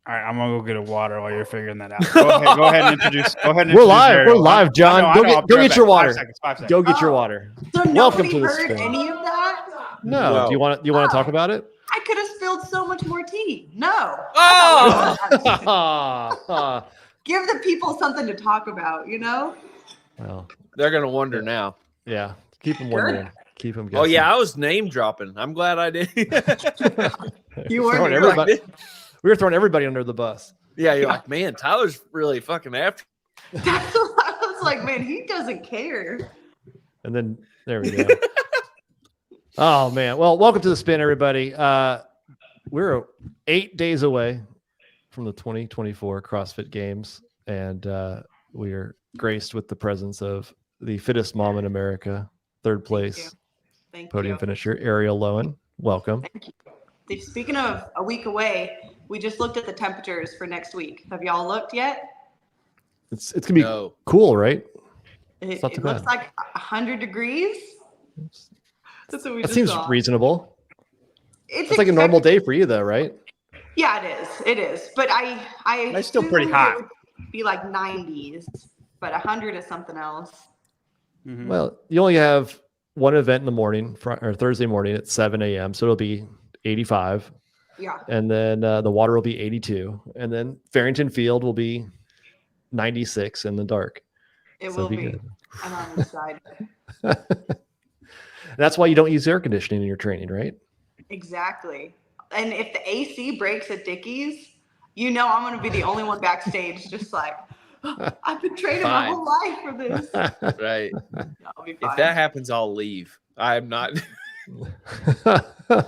All right, I'm gonna go get a water while you're figuring that out. Go ahead and introduce. We're live. We're live, John. Go get your water. 5 seconds. Go get your water. So Welcome nobody to the heard spin. any of that? No. Do you want to talk about it? I could have spilled so much more tea. No. Oh! Give the people something to talk about, you know? Well, They're going to wonder now. yeah. Keep them wondering. Keep them guessing. Oh, yeah. I was name dropping. I'm glad I did. You were throwing everybody. We were throwing everybody under the bus. Yeah, you're like, man, Tyler's really fucking after. That's what I was like, man, he doesn't care. And then there we go. Oh man. Well, welcome to the spin, everybody. We're 8 days away from the 2024 CrossFit Games, and we are graced with the presence of the fittest mom in America, third place podium finisher, Arielle Loewen. Welcome. Thank you. Speaking of a week away, we just looked at the temperatures for next week. Have y'all looked yet? It's gonna be cool, right? It looks like 100 degrees. That's what we just seems saw. Reasonable. It's like a normal day for you, though, right? Yeah, it is. It is. But It's still pretty hot. It would be like 90s, but 100 is something else. Mm-hmm. Well, you only have one event in the morning, or Thursday morning at 7 a.m. So it'll be 85. Yeah. And then the water will be 82. And then Farrington Field will be 96 in the dark. It will be. Good. I'm on the side. That's why you don't use air conditioning in your training, right? Exactly. And if the AC breaks at Dickies, you know I'm going to be the only one backstage just like, I've been training my whole life for this. Right. I'll be fine. If that happens, I'll leave. I'm not.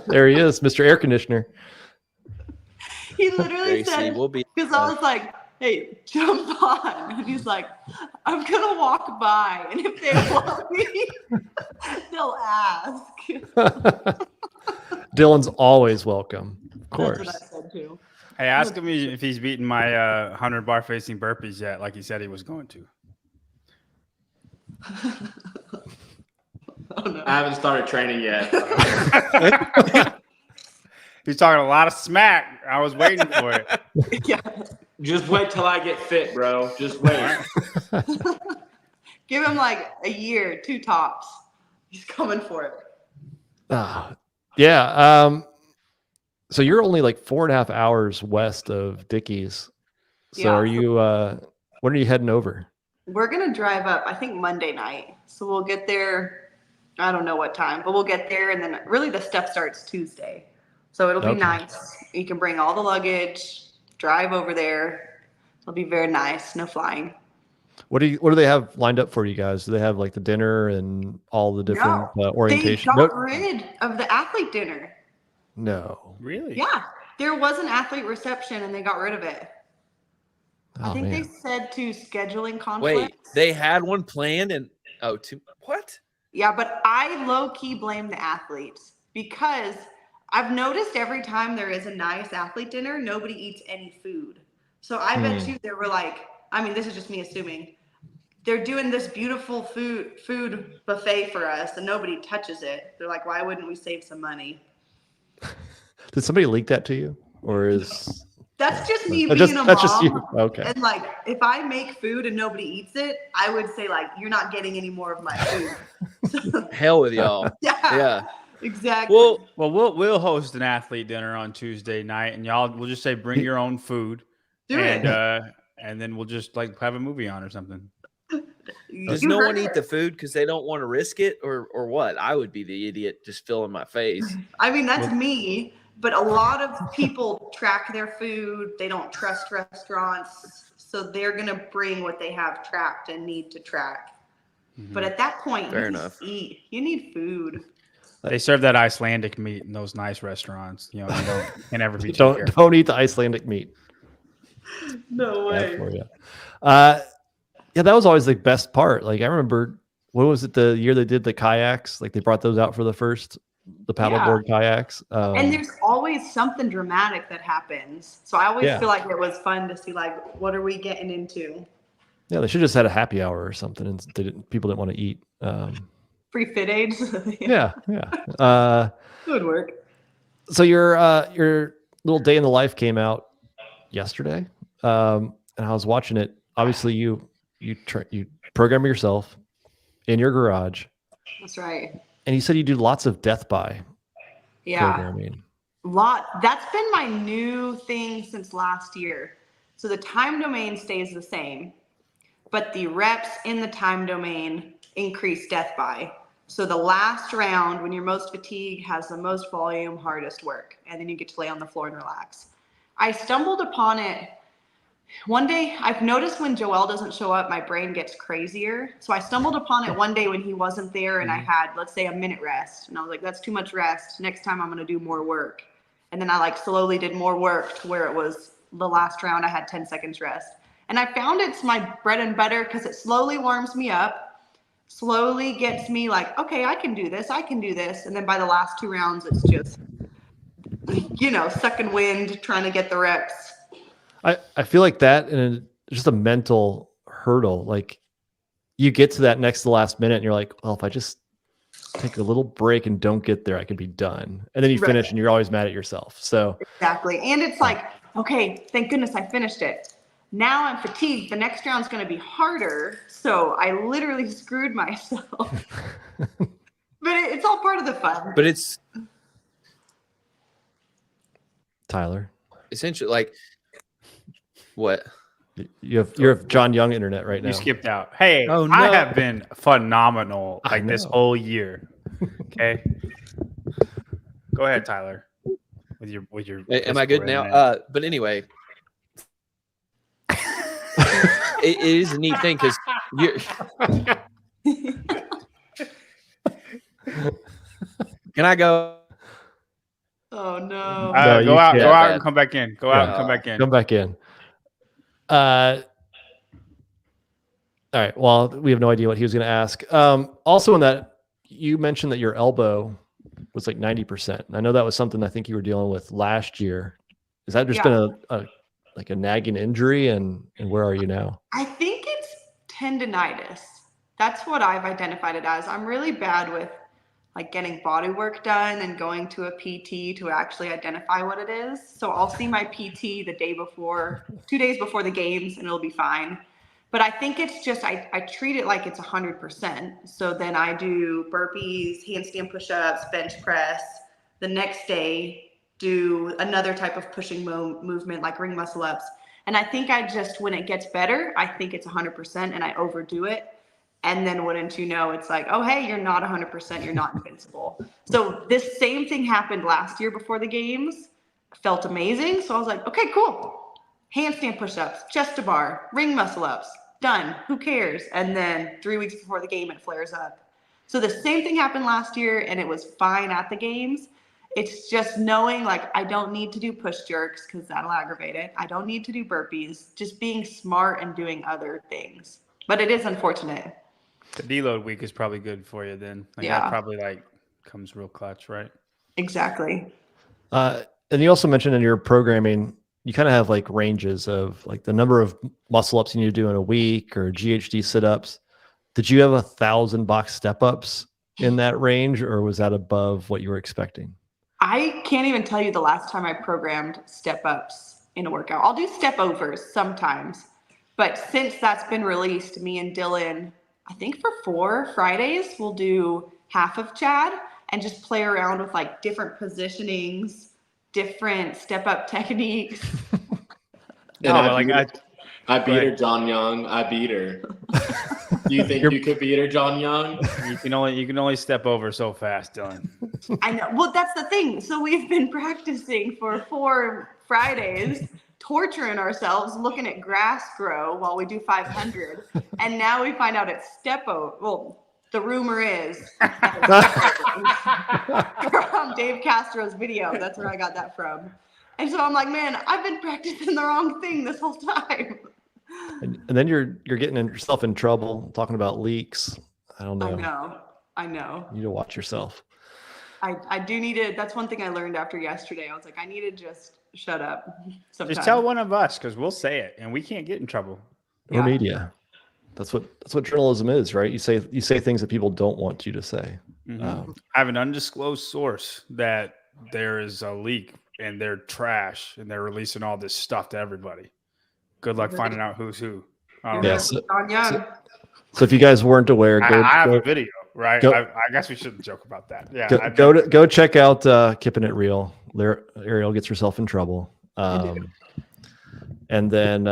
There he is, Mr. Air Conditioner. He literally said, because I was like, hey, jump on. And he's like, I'm going to walk by. And if they want me, they'll ask. Dylan's always welcome. Of course. That's what I said too. Hey, ask him if he's beaten my 100 bar facing burpees yet, like he said he was going to. Oh, no. I haven't started training yet. He's talking a lot of smack. I was waiting for it. Yeah. Just wait till I get fit, bro. Just wait. Give him like a year, 2 tops. He's coming for it. Yeah. So you're only like 4.5 hours west of Dickies. So are you, when are you heading over? We're going to drive up, I think Monday night. So we'll get there. I don't know what time, but we'll get there. And then really the stuff starts Tuesday. So it'll be nice. You can bring all the luggage, drive over there. It'll be very nice. No flying. What do they have lined up for you guys? Do they have like the dinner and all the different orientation? They got rid of the athlete dinner. No. Really? Yeah. There was an athlete reception and they got rid of it. Oh, I think they said to scheduling conflicts. Wait, they had one planned and what? Yeah, but I low-key blame the athletes because I've noticed every time there is a nice athlete dinner, nobody eats any food. So I bet you they were like, I mean, this is just me assuming, they're doing this beautiful food buffet for us and nobody touches it. They're like, why wouldn't we save some money? Did somebody leak that to you? Or is... That's just me being a mom. That's just you. Okay. And like, if I make food and nobody eats it, I would say like, you're not getting any more of my food. Hell with y'all. Yeah. Exactly. Well, we'll host an athlete dinner on Tuesday night, and we'll just say bring your own food, and then we'll just like have a movie on or something. Does no one eat the food because they don't want to risk it, or what? I would be the idiot just filling my face. I mean, that's me. But a lot of people track their food. They don't trust restaurants. So they're going to bring what they have tracked and need to track. Mm-hmm. But at that point, you just eat. You need food. They serve that Icelandic meat in those nice restaurants. You know, you can never be don't eat the Icelandic meat. No way. Yeah, that was always the best part. Like I remember, what was it, the year they did the kayaks? Like they brought those out for the paddleboard kayaks. And there's always something dramatic that happens. So I always feel like it was fun to see like, what are we getting into? Yeah, they should have just had a happy hour or something, and people didn't want to eat. Free fit aids. Yeah. It would work. So your little day in the life came out yesterday, and I was watching it. Obviously, you program yourself in your garage. That's right. And you said you do lots of death by programming. That's been my new thing since last year. So the time domain stays the same, but the reps in the time domain increase death by. So the last round, when you're most fatigued, has the most volume, hardest work, and then you get to lay on the floor and relax. I stumbled upon it one day. I've noticed when Joel doesn't show up, my brain gets crazier. So I stumbled upon it one day when he wasn't there, and I had, let's say, a minute rest, and I was like, that's too much rest. Next time I'm going to do more work. And then I like slowly did more work to where it was the last round I had 10 seconds rest. And I found it's my bread and butter because it slowly warms me up, slowly gets me like, okay, I can do this. And then by the last 2 rounds, it's just, sucking wind, trying to get the reps. I feel like that, and just a mental hurdle. Like you get to that next to the last minute and you're like, well, if I just take a little break and don't get there, I can be done. And then you finish and you're always mad at yourself. So exactly. And it's like, okay, thank goodness I finished it. Now I'm fatigued. The next round's going to be harder. So I literally screwed myself. But it's all part of the fun. But it's Tyler, essentially like what? You have John Young internet right now. You skipped out. Hey, Oh, no. I have been phenomenal this whole year. Okay. Go ahead, Tyler. With your Am I good now? But anyway, it is a neat thing because you can I go? Oh no. Go out bad. and come back in. Go out and come back in. Come back in. All right. Well, we have no idea what he was going to ask. Also, in that, you mentioned that your elbow was like 90%. And I know that was something I think you were dealing with last year. Has that just been a nagging injury? And where are you now? I think it's tendonitis. That's what I've identified it as. I'm really bad with like getting body work done and going to a PT to actually identify what it is. So I'll see my PT the day before, 2 days before the games, and it'll be fine. But I think it's just, I treat it like it's 100%. So then I do burpees, handstand push-ups, bench press. The next day, do another type of pushing movement like ring muscle ups. And I think I just, when it gets better, I think it's 100% and I overdo it. And then wouldn't you know, it's like, oh, hey, you're not 100%. You're not invincible. So this same thing happened last year before the games. Felt amazing. So I was like, okay, cool. Handstand push-ups, chest to bar, ring muscle ups, done. Who cares? And then 3 weeks before the game, it flares up. So the same thing happened last year and it was fine at the games. It's just knowing like I don't need to do push jerks because that'll aggravate it. I don't need to do burpees, just being smart and doing other things. But it is unfortunate. The deload week is probably good for you then. That probably comes real clutch, right? Exactly. And you also mentioned in your programming, you kind of have like ranges of like the number of muscle ups you need to do in a week or GHD sit-ups. Did you have 1,000 box step-ups in that range, or was that above what you were expecting? I can't even tell you the last time I programmed step-ups in a workout. I'll do step-overs sometimes. But since that's been released, me and Dylan, I think for 4 Fridays, we'll do half of Chad and just play around with like different positionings, different step-up techniques. I beat her, John Young. I beat her. Do you think you could beat her, John Young? You can only step over so fast, Dylan. I know. Well, that's the thing. So we've been practicing for 4 Fridays, torturing ourselves, looking at grass grow while we do 500. And now we find out it's step over. Well, the rumor is from Dave Castro's video. That's where I got that from. And so I'm like, man, I've been practicing the wrong thing this whole time. And then you're getting yourself in trouble talking about leaks. I don't know. I know. You need to watch yourself. I do need to. That's one thing I learned after yesterday. I was like, I need to just shut up sometimes. Just tell one of us because we'll say it and we can't get in trouble. Or media. That's what journalism is, right? You say things that people don't want you to say. Mm-hmm. I have an undisclosed source that there is a leak and they're trash and they're releasing all this stuff to everybody. Good luck finding out who's who. Yeah, So so if you guys weren't aware, I have a video, right? I guess we shouldn't joke about that. Yeah, go check out Keeping It Real. Arielle gets herself in trouble. And then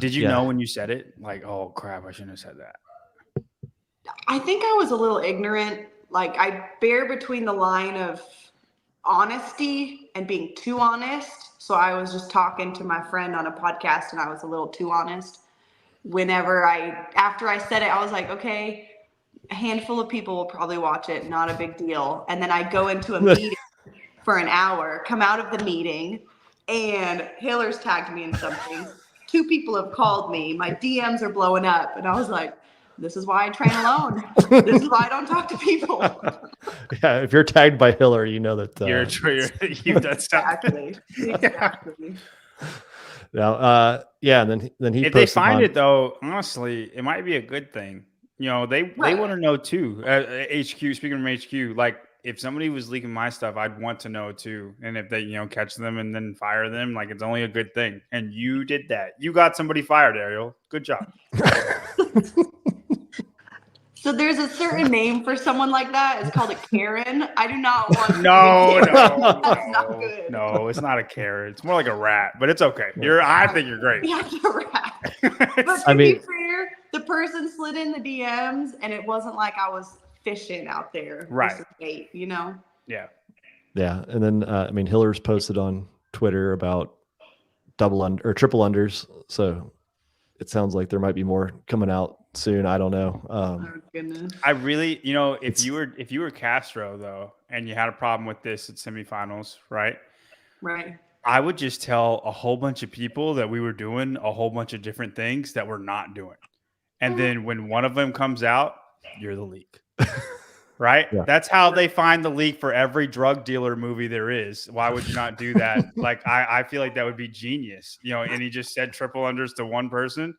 did you know when you said it? Like, oh crap, I shouldn't have said that. I think I was a little ignorant. Like, I bear between the line of honesty and being too honest. So I was just talking to my friend on a podcast and I was a little too honest. After I said it, I was like, okay, a handful of people will probably watch it, not a big deal. And then I go into a meeting for an hour, come out of the meeting, and Hiller's tagged me in something. 2 people have called me. My DMs are blowing up. And I was like, this is why I train alone. This is why I don't talk to people. Yeah, if you're tagged by Hiller, you know that you've done something. Exactly. Now, and then he. If they find it though, honestly, it might be a good thing. You know, they want to know too. HQ, speaking from HQ, like if somebody was leaking my stuff, I'd want to know too. And if they, catch them and then fire them, like it's only a good thing. And you did that. You got somebody fired, Arielle. Good job. So there's a certain name for someone like that. It's called a Karen. I do not want. No, that's not good. No, it's not a Karen. It's more like a rat, but it's okay. I think you're great. Yeah, it's a rat. But to be fair, the person slid in the DMs, and it wasn't like I was fishing out there. Right. Bait, Yeah. Yeah, and then Hiller's posted on Twitter about triple unders. So it sounds like there might be more coming out soon. I don't know. Oh goodness. I really, if you were Castro though, and you had a problem with this at semifinals, right? Right. I would just tell a whole bunch of people that we were doing a whole bunch of different things that we're not doing. And then when one of them comes out, you're the leak. Right? Yeah. That's how they find the leak for every drug dealer movie there is. Why would you not do that? Like, I feel like that would be genius. And he just said triple unders to one person.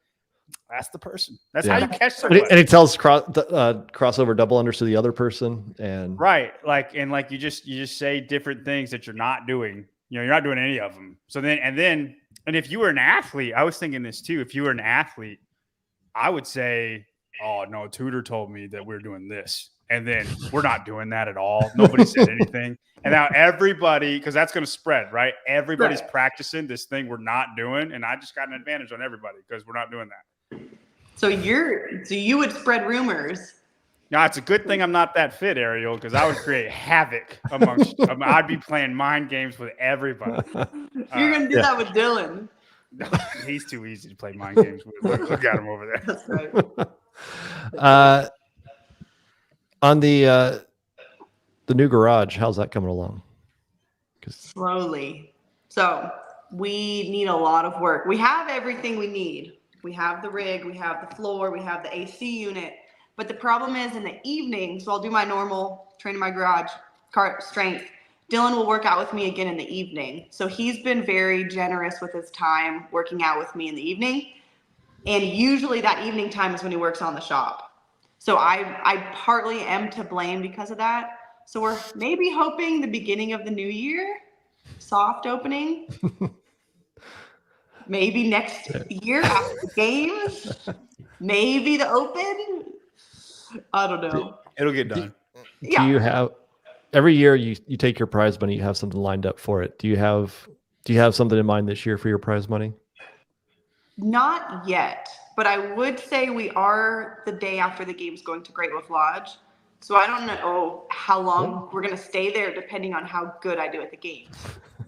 That's the person. That's how you catch somebody. And he tells crossover double unders to the other person. And right. You just say different things that you're not doing. You're not doing any of them. So then if you were an athlete, I was thinking this too. If you were an athlete, I would say, oh no, Tudor told me that we're doing this. And then we're not doing that at all. Nobody said anything. And now everybody, because that's going to spread, right? Everybody's practicing this thing we're not doing. And I just got an advantage on everybody because we're not doing that. So you would spread rumors. Now, it's a good thing I'm not that fit, Arielle, because I would create havoc amongst I'd be playing mind games with everybody. You're going to do that with Dylan. No, he's too easy to play mind games with. Look at him over there. That's right. On the new garage, how's that coming along? Slowly. So we need a lot of work. We have everything we need. We have the rig, we have the floor, we have the AC unit. But the problem is in the evening, so I'll do my normal train in my garage, strength. Dylan will work out with me again in the evening. So he's been very generous with his time working out with me in the evening. And usually that evening time is when he works on the shop. So I partly am to blame because of that. So we're maybe hoping the beginning of the new year, soft opening. Maybe next year after the games. Maybe the open. I don't know. It'll get done. Do you have every year you take your prize money, you have something lined up for it. Do you have something in mind this year for your prize money? Not yet, but I would say we are the day after the games going to Great Wolf Lodge. So I don't know how long we're going to stay there depending on how good I do at the games.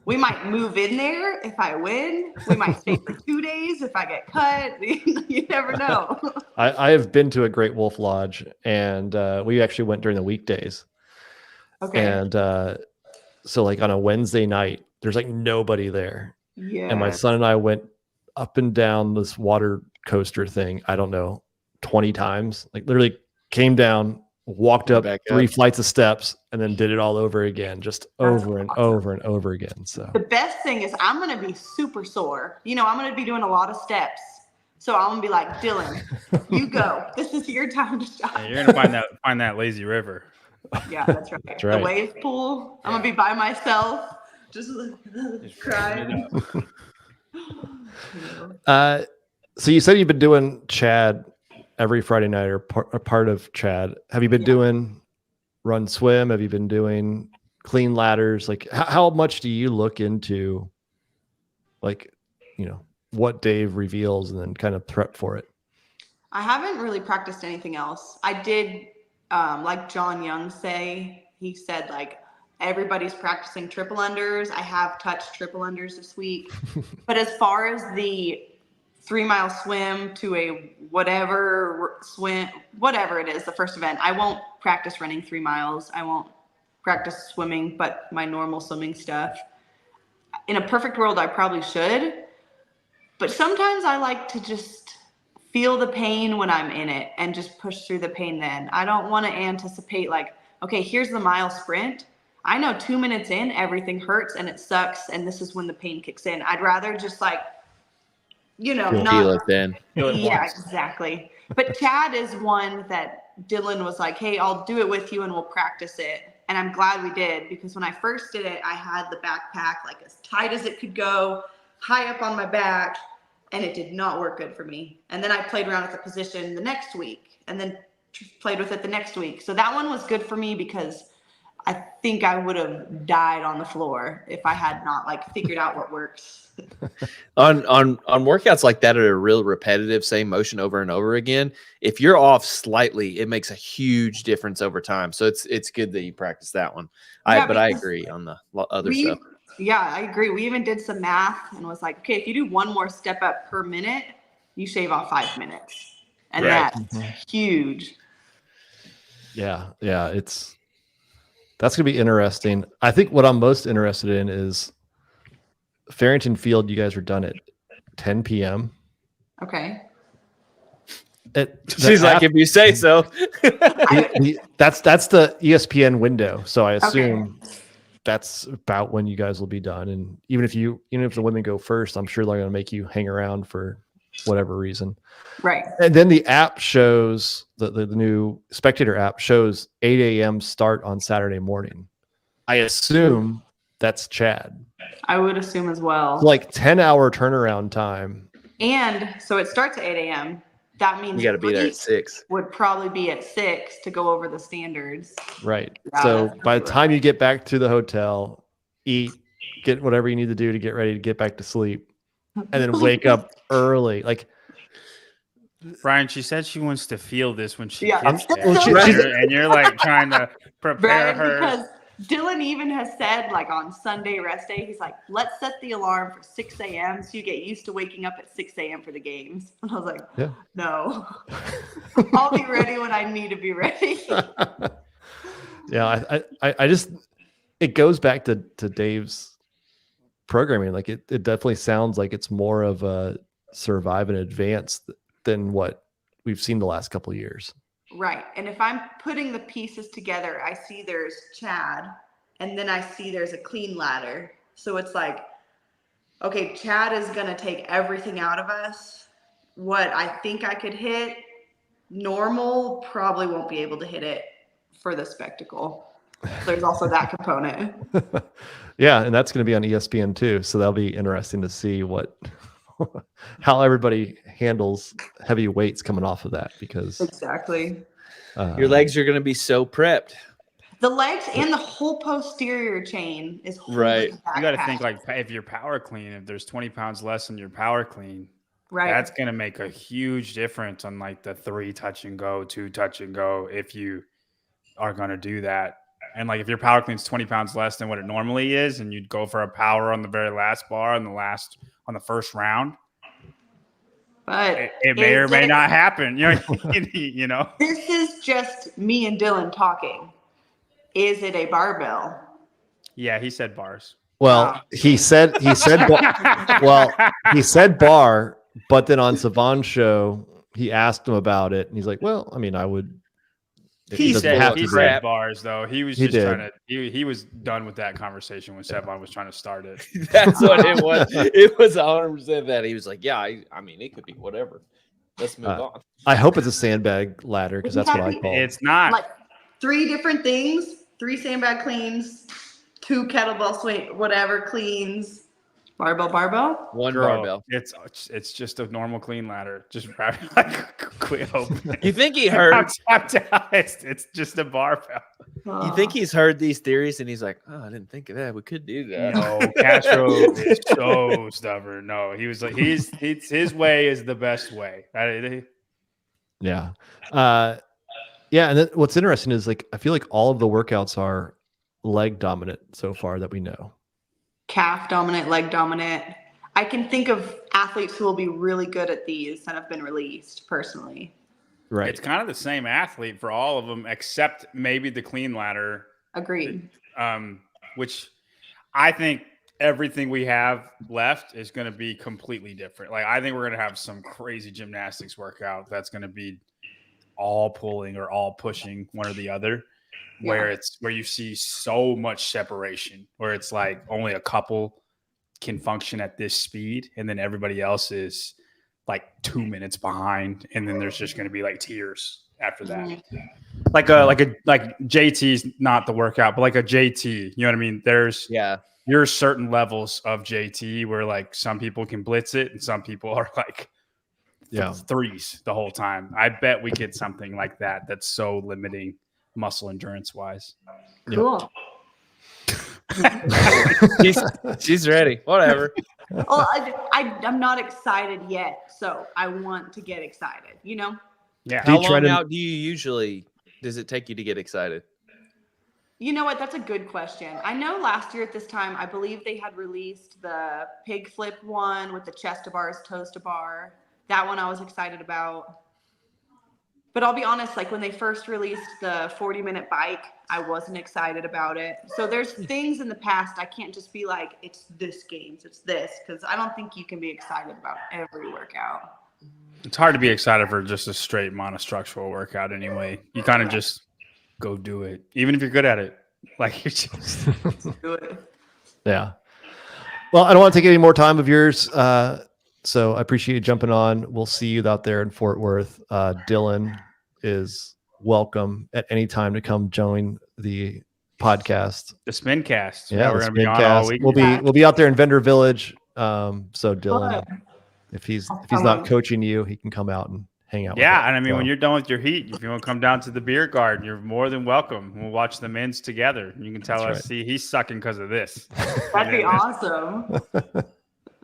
We might move in there if I win. We might stay for 2 days if I get cut. You never know. I have been to a Great Wolf Lodge, and we actually went during the weekdays. Okay. And so like on a Wednesday night, there's like nobody there. Yeah. And my son and I went up and down this water coaster thing, I don't know, 20 times. Like literally came down, walked up 3 flights of steps, and then did it all over again, just over and over and over again. So the best thing is I'm going to be super sore. I'm going to be doing a lot of steps. So I'm going to be like, Dylan, you go. This is your time to shine. Yeah, you're going to find that lazy river. Yeah, that's right. That's right. The wave pool. I'm going to be by myself, Just Just crying. So you said you've been doing Chad every Friday night, or a part of Chad. Have you been doing run swim? Have you been doing clean ladders? Like how much do you look into, like, what Dave reveals and then kind of prep for it? I haven't really practiced anything else. I did, like John Young he said like everybody's practicing triple unders. I have touched triple unders this week. But as far as the 3-mile swim to a whatever it is, the first event, I won't practice running 3 miles. I won't practice swimming, but my normal swimming stuff. In a perfect world, I probably should. But sometimes I like to just feel the pain when I'm in it and just push through the pain then. I don't want to anticipate like, okay, here's the mile sprint. I know 2 minutes in, everything hurts and it sucks, and this is when the pain kicks in. I'd rather just like, not feel it then. Yeah, exactly. But Chad is one that Dylan was like, hey, I'll do it with you and we'll practice it. And I'm glad we did, because when I first did it, I had the backpack like as tight as it could go, high up on my back, and it did not work good for me. And then I played around with the position the next week and then played with it the next week. So that one was good for me because I think I would have died on the floor if I had not like figured out what works. on workouts like that are real repetitive, same motion over and over again. If you're off slightly, it makes a huge difference over time. So it's good that you practice that one. But I agree on the other stuff. Yeah, I agree. We even did some math and was like, okay, if you do one more step up per minute, you shave off 5 minutes. And that's huge. Yeah. That's going to be interesting. I think what I'm most interested in is Farrington Field. You guys were done at 10 p.m. Okay. She's like, if you say so. That's the ESPN window. So I assume that's about when you guys will be done. And even if the women go first, I'm sure they're going to make you hang around for whatever reason. Right. And then the app shows, the new Spectator app shows 8 a.m. start on Saturday morning. I assume that's Chad. I would assume as well. Like 10-hour turnaround time. And so it starts at 8 a.m. That means you got to be there at 6. Would probably be at 6 to go over the standards. Right. Yeah, so by the time you get back to the hotel, eat, get whatever you need to do to get ready to get back to sleep, and then wake up early. Like, Brian, she said she wants to feel this when she Yeah. gets there. And you're like trying to prepare her. Because Dylan even has said, like on Sunday rest day, he's like, let's set the alarm for 6 a.m. so you get used to waking up at 6 a.m. for the games. And I was like, no, I'll be ready when I need to be ready. Yeah, I just, it goes back to Dave's programming. Like it definitely sounds like it's more of a survive and advance than what we've seen the last couple of years. Right. And if I'm putting the pieces together, I see there's Chad, and then I see there's a clean ladder. So it's like, okay, Chad is going to take everything out of us. What I think I could hit normal, probably won't be able to hit it for the spectacle. There's also that component. Yeah. And that's going to be on ESPN too. So that'll be interesting to see how everybody handles heavy weights coming off of that, because exactly your legs are going to be so prepped. The legs and the whole posterior chain is right. You got to think like if you're power clean, if there's 20 pounds less in your power clean, right, that's going to make a huge difference on like the 3 touch and go, 2 touch and go, if you are going to do that. And like if your power clean's 20 pounds less than what it normally is, and you'd go for a power on the very last bar on the first round, but it may or may not happen. You know, this is just me and Dylan talking. Is it a barbell? Yeah, he said bars. Well, he said bar, but then on Savon's show, he asked him about it, and he's like, well, I mean, I would. He said bars though. He was trying to. He was done with that conversation when Sevon was trying to start it. That's what it was. It was 100% that. He was like, "Yeah, I mean, it could be whatever. Let's move on." I hope it's a sandbag ladder, because that's what I call it. It's not. Like 3 different things: 3 sandbag cleans, 2 kettlebell swing, whatever, cleans, barbell. One Girl, barbell. It's just a normal clean ladder. Just wrap it like quit open. You think he heard? It's just a barbell. You think he's heard these theories and he's like, oh, I didn't think of that. We could do that. No, Castro is so stubborn. No, he was like, his way is the best way. Yeah. Yeah. And then what's interesting is like, I feel like all of the workouts are leg dominant so far that we know. Calf dominant, leg dominant. I can think of athletes who will be really good at these that have been released personally. Right. It's kind of the same athlete for all of them, except maybe the clean ladder. Agreed. Which I think everything we have left is going to be completely different. Like, I think we're going to have some crazy gymnastics workout that's going to be all pulling or all pushing, one or the other, where you see so much separation, where it's like only a couple can function at this speed, and then everybody else is like 2 minutes behind, and then there's just going to be like tiers after that. Like JT's not the workout, but like a JT, you know what I mean? There's certain levels of JT where like some people can blitz it and some people are like threes the whole time. I bet we get something like that that's so limiting muscle endurance wise. Cool. She's ready. Whatever. Well, I'm not excited yet, so I want to get excited, you know? Yeah. How long out does it take you to get excited? You know what? That's a good question. I know last year at this time, I believe they had released the pig flip one with the chest to bars, toes to bar. That one I was excited about. But I'll be honest, like when they first released the 40-minute bike, I wasn't excited about it. So there's things in the past, I can't just be like, it's this games, it's this, because I don't think you can be excited about every workout. It's hard to be excited for just a straight monostructural workout anyway. You kind of just go do it, even if you're good at it. Like, you just do it. Yeah. Well, I don't want to take any more time of yours. So I appreciate you jumping on. We'll see you out there in Fort Worth. Dylan is welcome at any time to come join the podcast. The Spincast. Yeah, we're the gonna be on all week. We'll be out there in Vendor Village. So Dylan, if he's not coaching you, he can come out and hang out. Yeah, and I mean, when you're done with your heat, if you want to come down to the beer garden, you're more than welcome. We'll watch the men's together. You can tell us, see, he's sucking because of this. That'd be awesome.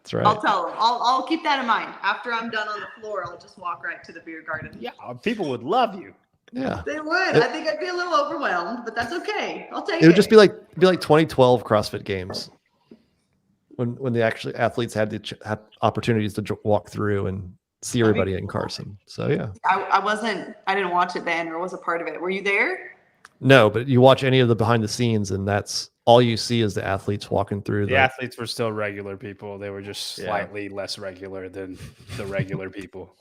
That's right. I'll tell him. I'll keep that in mind. After I'm done on the floor, I'll just walk right to the beer garden. Yeah, people would love you. Yeah, they would. I think I'd be a little overwhelmed, but that's okay. I'll take it. It would just be like 2012 CrossFit Games when the actually athletes had the opportunities to walk through and see everybody in Carson. So yeah, I didn't watch it then or was a part of it. Were you there? No, but you watch any of the behind the scenes, and that's all you see is the athletes walking through. The athletes were still regular people. They were just slightly less regular than the regular people.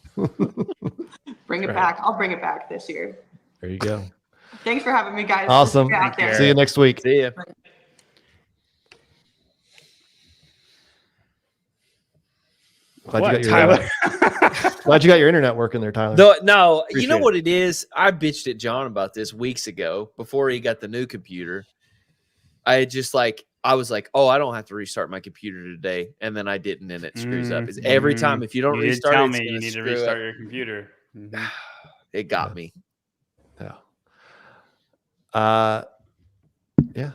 Bring it back. I'll bring it back this year. There you go. Thanks for having me, guys. Awesome. See you next week. See ya. Glad you got your internet working there, Tyler. No, you know what it is? I bitched at John about this weeks ago before he got the new computer. I was like, oh, I don't have to restart my computer today. And then I didn't, and it screws up. It's every time if you don't restart tell it, me you need to restart your computer. It got me. Yeah.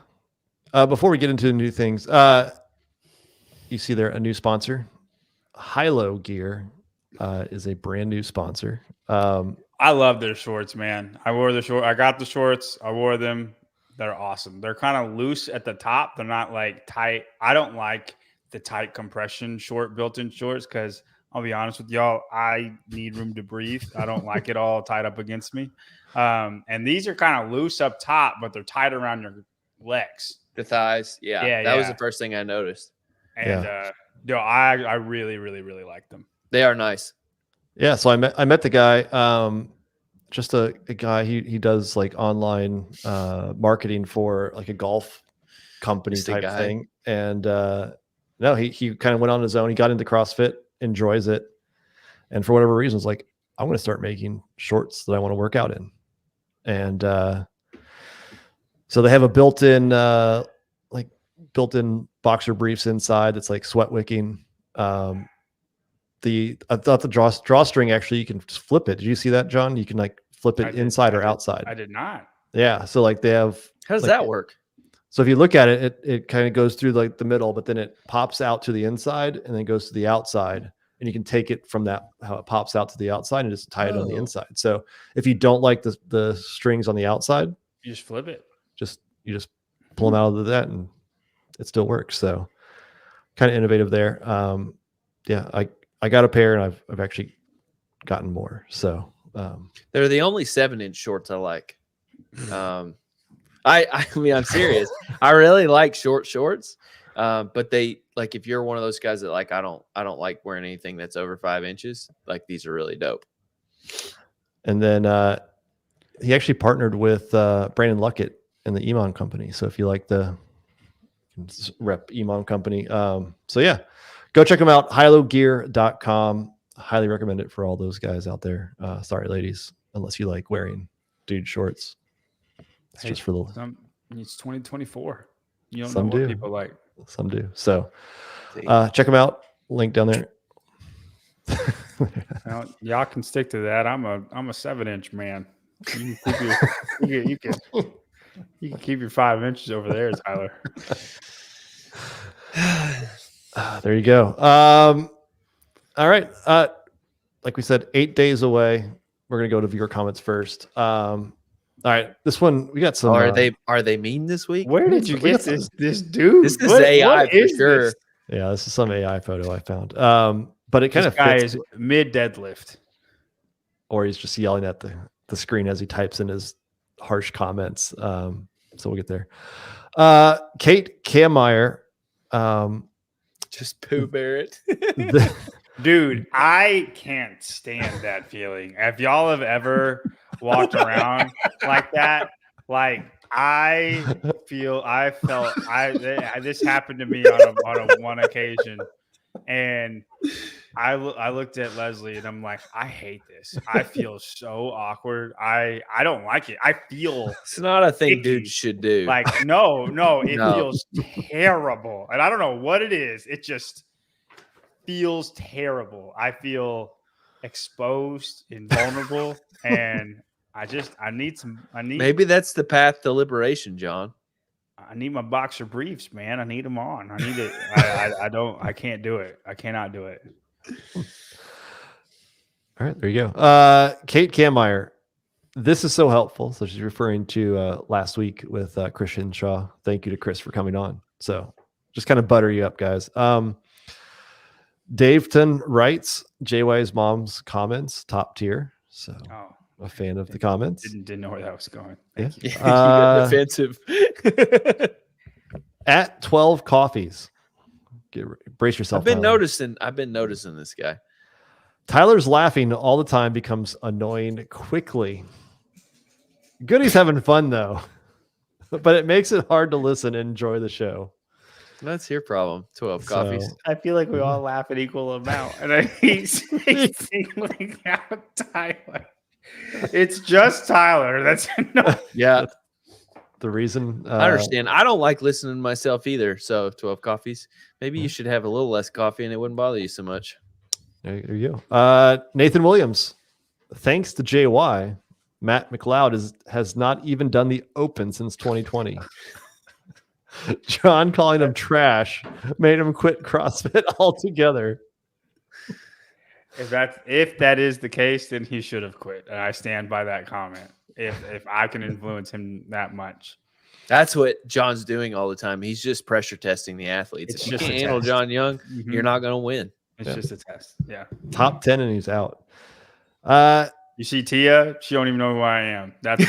Before we get into the new things, you see there a new sponsor. HILOGEAR is a brand new sponsor. I love their shorts, man. I wore the short. I got the shorts. I wore them. They're awesome. They're kind of loose at the top. They're not like tight. I don't like the tight compression short built-in shorts because I'll be honest with y'all, I need room to breathe. I don't like it all tied up against me. And these are kind of loose up top, but they're tight around your legs. The thighs. Yeah. That was the first thing I noticed. And I really, really, really like them. They are nice. Yeah. So I met the guy, just a guy, he does like online marketing for like a golf company type thing. And no, he kind of went on his own. He got into CrossFit, enjoys it. And for whatever reason, was like, I'm going to start making shorts that I want to work out in. And so they have a built-in like built-in boxer briefs inside that's like sweat wicking. I thought the drawstring actually you can just flip it. Did you see that, John? You can like flip it inside or outside. I did not. Yeah. So like they have. How does like, that work? So if you look at it, it kind of goes through like the middle, but then it pops out to the inside and then goes to the outside. And you can take it from that, how it pops out to the outside and just tie it on the inside. So if you don't like the strings on the outside, You just flip it. you just pull them out of that and it still works. So kind of innovative there. Yeah, I got a pair and I've actually gotten more. So They're the only 7-inch shorts I like. I mean, I'm serious. I really like short shorts. But they like if you're one of those guys that like I don't like wearing anything that's over 5 inches, like these are really dope. And then he actually partnered with Brandon Luckett and the Emon company. So if you like the rep Emon company, so yeah, go check them out. HILOGEAR.com. Highly recommend it for all those guys out there. Sorry, ladies, unless you like wearing dude shorts. It's just for the. It's 2024. You don't Some know what do. people like. Some do. So check them out. Link down there. Now, y'all can stick to that. I'm a 7-inch man. You can keep your 5 inches over there, Tyler. There you go. All right. Like we said, 8 days away. We're gonna go to viewer comments first. All right, this one we got some. Are they mean this week? Where did you get this dude? This is AI for sure. This? Yeah, this is some AI photo I found. But it kind of guy fits. is mid deadlift, or he's just yelling at the screen as he types in his harsh comments. So we'll get there. Kate Kammeyer. Just Pooh Barrett. Dude, I can't stand that feeling. If y'all have ever walked around like that, like this happened to me on a one occasion, and I looked at Leslie and I'm like, I hate this. I feel so awkward. I don't like it. I feel it's not a thing icky. dudes should do. Like no, it feels terrible, and I don't know what it is. It just feels terrible. I feel exposed and vulnerable, and I need maybe that's the path to liberation, John. I need my boxer briefs, man. I need them on. I need it. I can't do it. I cannot do it. All right, there you go. Kate Kammeyer. This is so helpful. So she's referring to last week with Christian Shaw. Thank you to Chris for coming on. So just kind of butter you up, guys. Daveton writes JY's mom's comments top tier. So a fan of the comments. Didn't know where that was going. Thank you. Defensive. At 12 coffees. Brace yourself. I've been noticing this guy. Tyler's laughing all the time becomes annoying quickly. Good, he's having fun though, but it makes it hard to listen and enjoy the show. That's your problem. 12 coffees. I feel like we all laugh at equal amount, and I hate singling out Tyler. It's just Tyler. That's yeah. The reason I understand. I don't like listening to myself either. So 12 coffees. Maybe you should have a little less coffee and it wouldn't bother you so much. There you go. Nathan Williams. Thanks to JY, Matt McLeod has not even done the open since 2020. John calling him trash made him quit CrossFit altogether. If that is the case, then he should have quit. And I stand by that comment. If I can influence him that much. That's what John's doing all the time. He's just pressure testing the athletes. It's if you just can't a handle test. John Young, you're not going to win. It's just a test. Yeah. Top 10 and he's out. You see Tia? She don't even know who I am. That's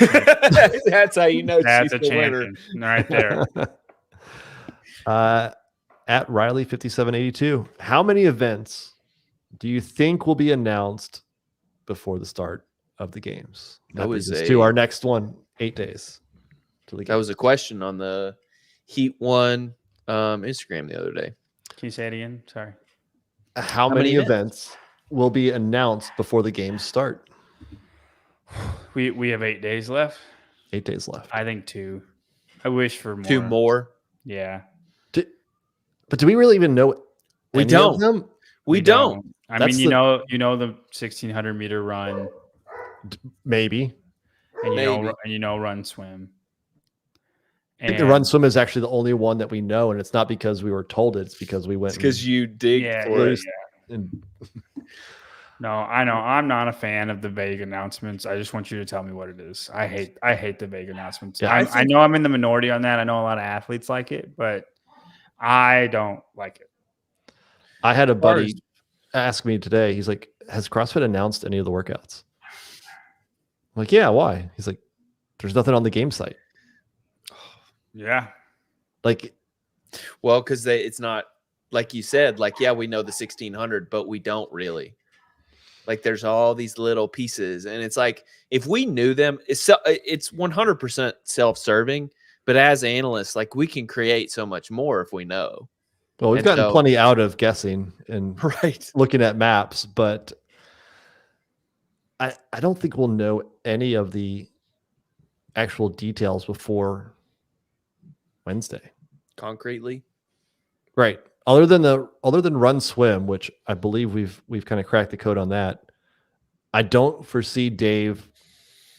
That's how you know that's she's a the winner. champion right there. At Riley 5782, how many events do you think will be announced before the start of the games? That was to our next one, 8 days. That was a question on the Heat One Instagram the other day. Can you say it again? Sorry. How many events will be announced before the games start? We have 8 days left. 8 days left. I think 2. I wish for more. 2 more. Yeah. But do we really even know We any don't. of them? We don't. I That's mean, the 1600 meter run, Maybe. and Maybe. Run swim. I think the And- run swim is actually the only one that we know, and it's not because we were told it. It's because we went. It's because you dig for it. And No, I know. I'm not a fan of the vague announcements. I just want you to tell me what it is. I hate the vague announcements. Yeah, I know I'm in the minority on that. I know a lot of athletes like it, but I don't like it. I had a buddy ask me today. He's like, "Has CrossFit announced any of the workouts?" I'm like, "Yeah, why?" He's like, "There's nothing on the game site." Yeah. Like, Well, because it's not like you said. Like, yeah, we know the 1600, but we don't really. Like, there's all these little pieces, and it's like if we knew them, it's 100% self-serving. But as analysts, like, we can create so much more if we know. well, we've gotten plenty out of guessing and Right. looking at maps, but I don't think we'll know any of the actual details before Wednesday. Concretely. Right. Other than run swim, which I believe we've kind of cracked the code on that. I don't foresee Dave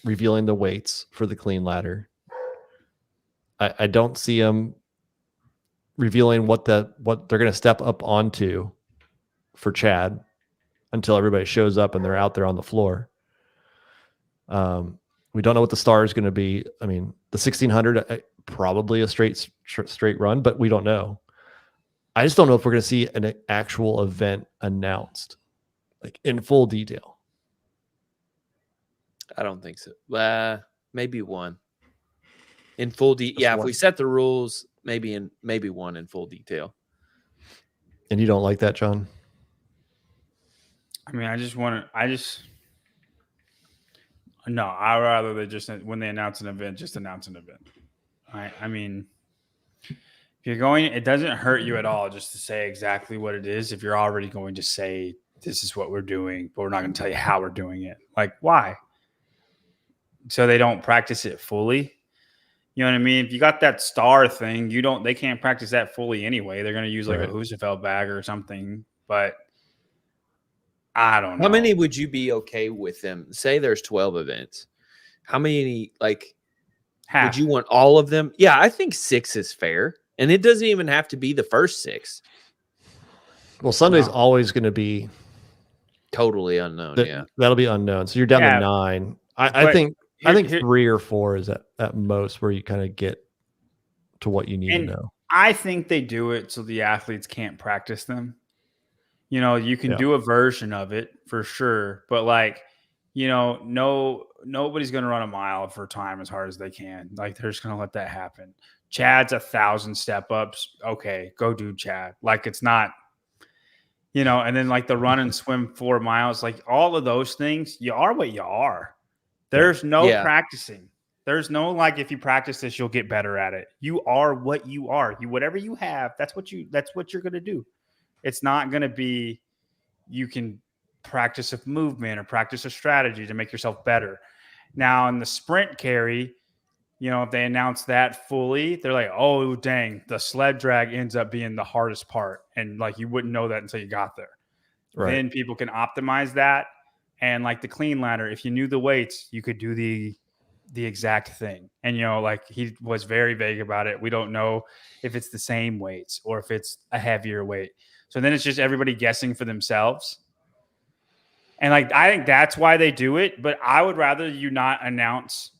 revealing the weights for the clean ladder. I don't see him revealing what they're going to step up onto for Chad until everybody shows up and they're out there on the floor. We don't know what the star is going to be. I mean, the 1600 probably a straight run, but we don't know. I just don't know if we're going to see an actual event announced, like in full detail. I don't think so. Maybe one in full detail. Yeah, one. if we set the rules, maybe one in full detail. And you don't like that, John? I mean, no, I'd rather they just, when they announce an event, just announce an event. I mean, if you're going, it doesn't hurt you at all just to say exactly what it is. If you're already going to say, this is what we're doing, but we're not going to tell you how we're doing it. Like, why? So they don't practice it fully. You know what I mean? If you got that star thing, they can't practice that fully anyway. They're going to use like a Husafeld bag or something, but I don't know. How many would you be okay with them? Say there's 12 events. How many, like, half? Would you want all of them? Yeah, I think 6 is fair. And it doesn't even have to be the first 6. Well, Sunday's always going to be totally unknown. That'll be unknown. So you're down to 9. I think 3 or 4 is at most where you kind of get to what you need to know. I think they do it so the athletes can't practice them. You know, you can do a version of it for sure, but like, you know, nobody's going to run a mile for time as hard as they can. Like, they're just going to let that happen. Chad's 1,000 step ups. Okay, go do Chad. Like, it's not, you know, and then like the run and swim 4 miles, like all of those things, you are what you are. There's no practicing. There's no, like, if you practice this, you'll get better at it. You are what you are. Whatever you have, that's what you're going to do. It's not going to be, you can practice a movement or practice a strategy to make yourself better. Now in the sprint carry, you know, if they announce that fully, they're like, oh, dang, the sled drag ends up being the hardest part. And like, you wouldn't know that until you got there. Right. Then people can optimize that. And like the clean ladder, if you knew the weights, you could do the exact thing. And, you know, like, he was very vague about it. We don't know if it's the same weights or if it's a heavier weight. So then it's just everybody guessing for themselves. And like, I think that's why they do it, but I would rather you not announce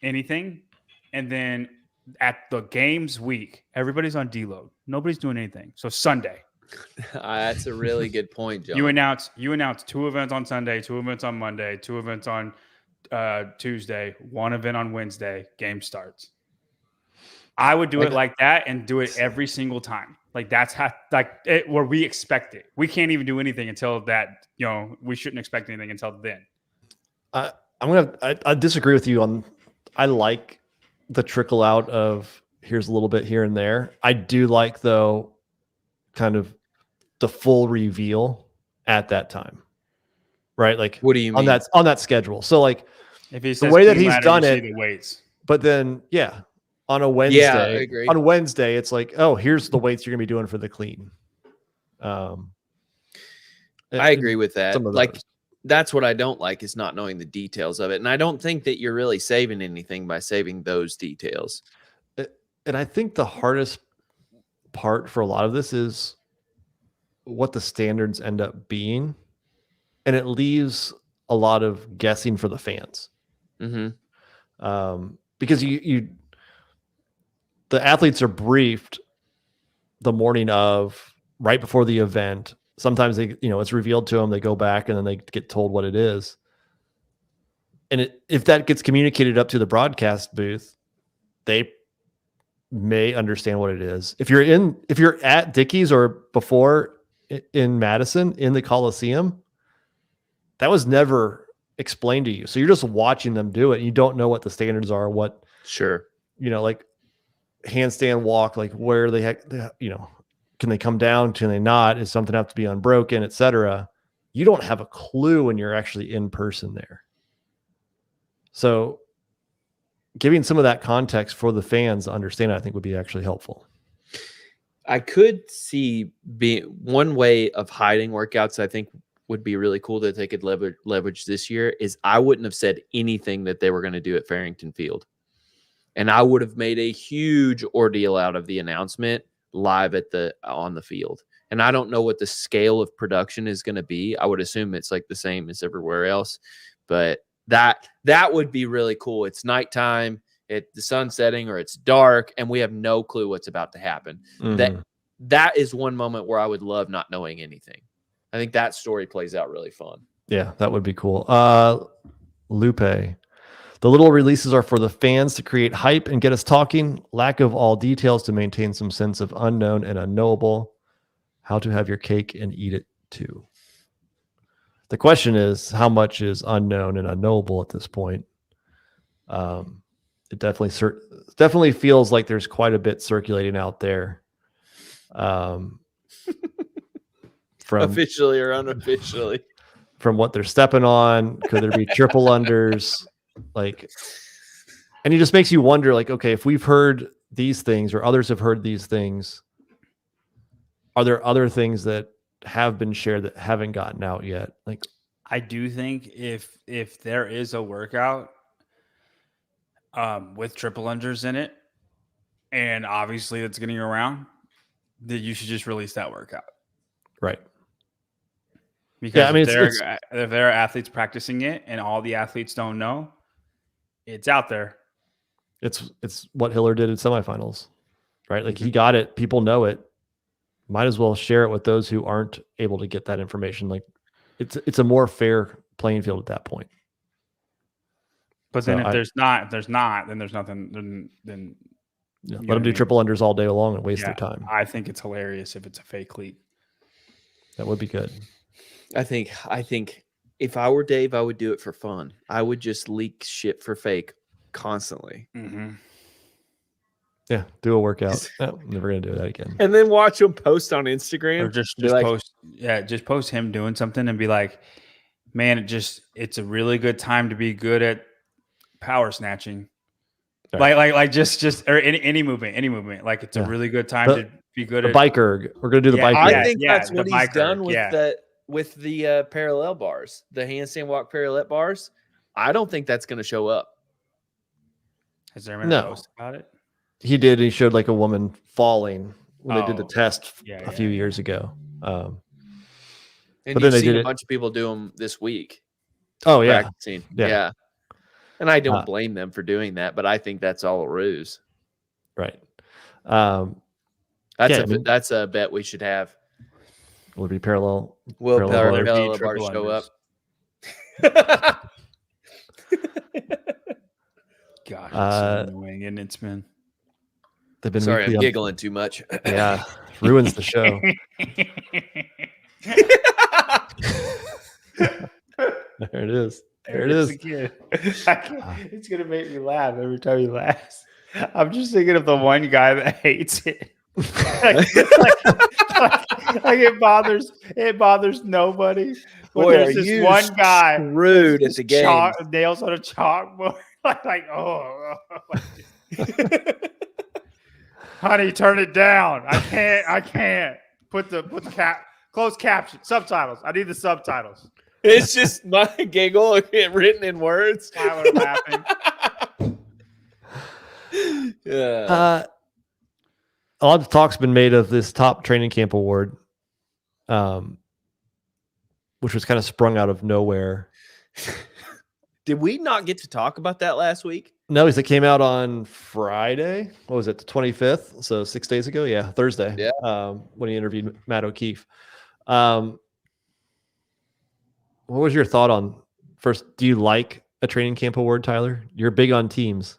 anything. And then at the games week, everybody's on deload. Nobody's doing anything. So Sunday. That's a really good point, John. You announce 2 events on Sunday, 2 events on Monday, 2 events on Tuesday, 1 event on Wednesday, game starts. I would do it like that and do it every single time. Like, that's how, like, where we expect it. We can't even do anything until that, you know, we shouldn't expect anything until then. I disagree with you on, I like the trickle out of here's a little bit here and there. I do like, though, kind of the full reveal at that time. Right? Like, what do you mean? On that schedule. So like, if he the way that he's done it, the weights. But then, on a Wednesday. Yeah, I agree. On Wednesday, it's like, oh, here's the weights you're gonna be doing for the clean. I agree with that. Some of Like, those. that's what I don't like is not knowing the details of it. And I don't think that you're really saving anything by saving those details. And I think the hardest part for a lot of this is what the standards end up being. And it leaves a lot of guessing for the fans. Mm-hmm. Because the athletes are briefed the morning of, right before the event. Sometimes they, it's revealed to them, they go back and then they get told what it is. And if that gets communicated up to the broadcast booth, they may understand what it is. If you're at Dickies or before in Madison in the Coliseum, that was never explained to you. So you're just watching them do it. And you don't know what the standards are, what, Sure. like handstand walk, like where they can they come down? Can they not? Is something have to be unbroken, etc.? You don't have a clue when you're actually in person there. So giving some of that context for the fans to understand, I think would be actually helpful. I could see being one way of hiding workouts I think would be really cool that they could leverage this year is I wouldn't have said anything that they were going to do at Farrington Field. And I would have made a huge ordeal out of the announcement live on the field. And I don't know what the scale of production is going to be. I would assume it's like the same as everywhere else, but that would be really cool. It's nighttime, the sun's setting, or it's dark, and we have no clue what's about to happen. Mm-hmm. That is one moment where I would love not knowing anything. I think that story plays out really fun. Yeah, that would be cool. Lupe. The little releases are for the fans to create hype and get us talking. Lack of all details to maintain some sense of unknown and unknowable. How to have your cake and eat it too. The question is, how much is unknown and unknowable at this point? It definitely feels like there's quite a bit circulating out there. From officially or unofficially. From what they're stepping on. Could there be triple unders? And it just makes you wonder, okay, if we've heard these things or others have heard these things, are there other things that have been shared that haven't gotten out yet? I do think if there is a workout with triple unders in it, and obviously it's getting around, that you should just release that workout. Right. Because if there are athletes practicing it and all the athletes don't know, it's out there. It's what Hiller did in semifinals, right? He got it. People know it. Might as well share it with those who aren't able to get that information. It's a more fair playing field at that point. But then if there's not, then there's nothing. Then let them do triple unders all day long and waste their time. I think it's hilarious if it's a fake cleat. That would be good. I think if I were Dave, I would do it for fun. I would just leak shit for fake constantly. Mm-hmm. Yeah, do a workout. No, never gonna do that again. And then watch him post on Instagram, or just post. Yeah, just post him doing something and be like, "Man, it's a really good time to be good at power snatching." Right. Like just or any movement. Like it's a really good time to be good at bike erg. We're gonna do the bike erg. I think that's what he's done with the parallel bars, the handstand walk parallel bars. I don't think that's gonna show up. Has there been a post about it? He did. He showed a woman falling when they did the test a few years ago. And but then they did a bunch of people do them this week. Oh yeah. Practicing. Yeah. And I don't blame them for doing that, but I think that's all a ruse. Right. That's a bet we should have. Will it be parallel? Will parallel bars show up? God, it's so annoying, isn't it, man? They've been sorry, I'm giggling too much. Yeah, ruins the show. There it is. There it is. It's gonna make me laugh every time he laughs. I'm just thinking of the one guy that hates it. It bothers nobody. Boy, there's this one guy rude at the game. Nails on a chalkboard. Honey, turn it down. I can't. Put the closed caption, subtitles. I need the subtitles. It's just my giggle written in words. Tyler laughing. Yeah. A lot of talk's been made of this top training camp award, which was kind of sprung out of nowhere. Did we not get to talk about that last week? No, it came out on Friday. What was it, the 25th? So 6 days ago? Yeah, Thursday. Yeah. When he interviewed Matt O'Keefe. What was your thought on, first, do you like a training camp award, Tyler? You're big on teams.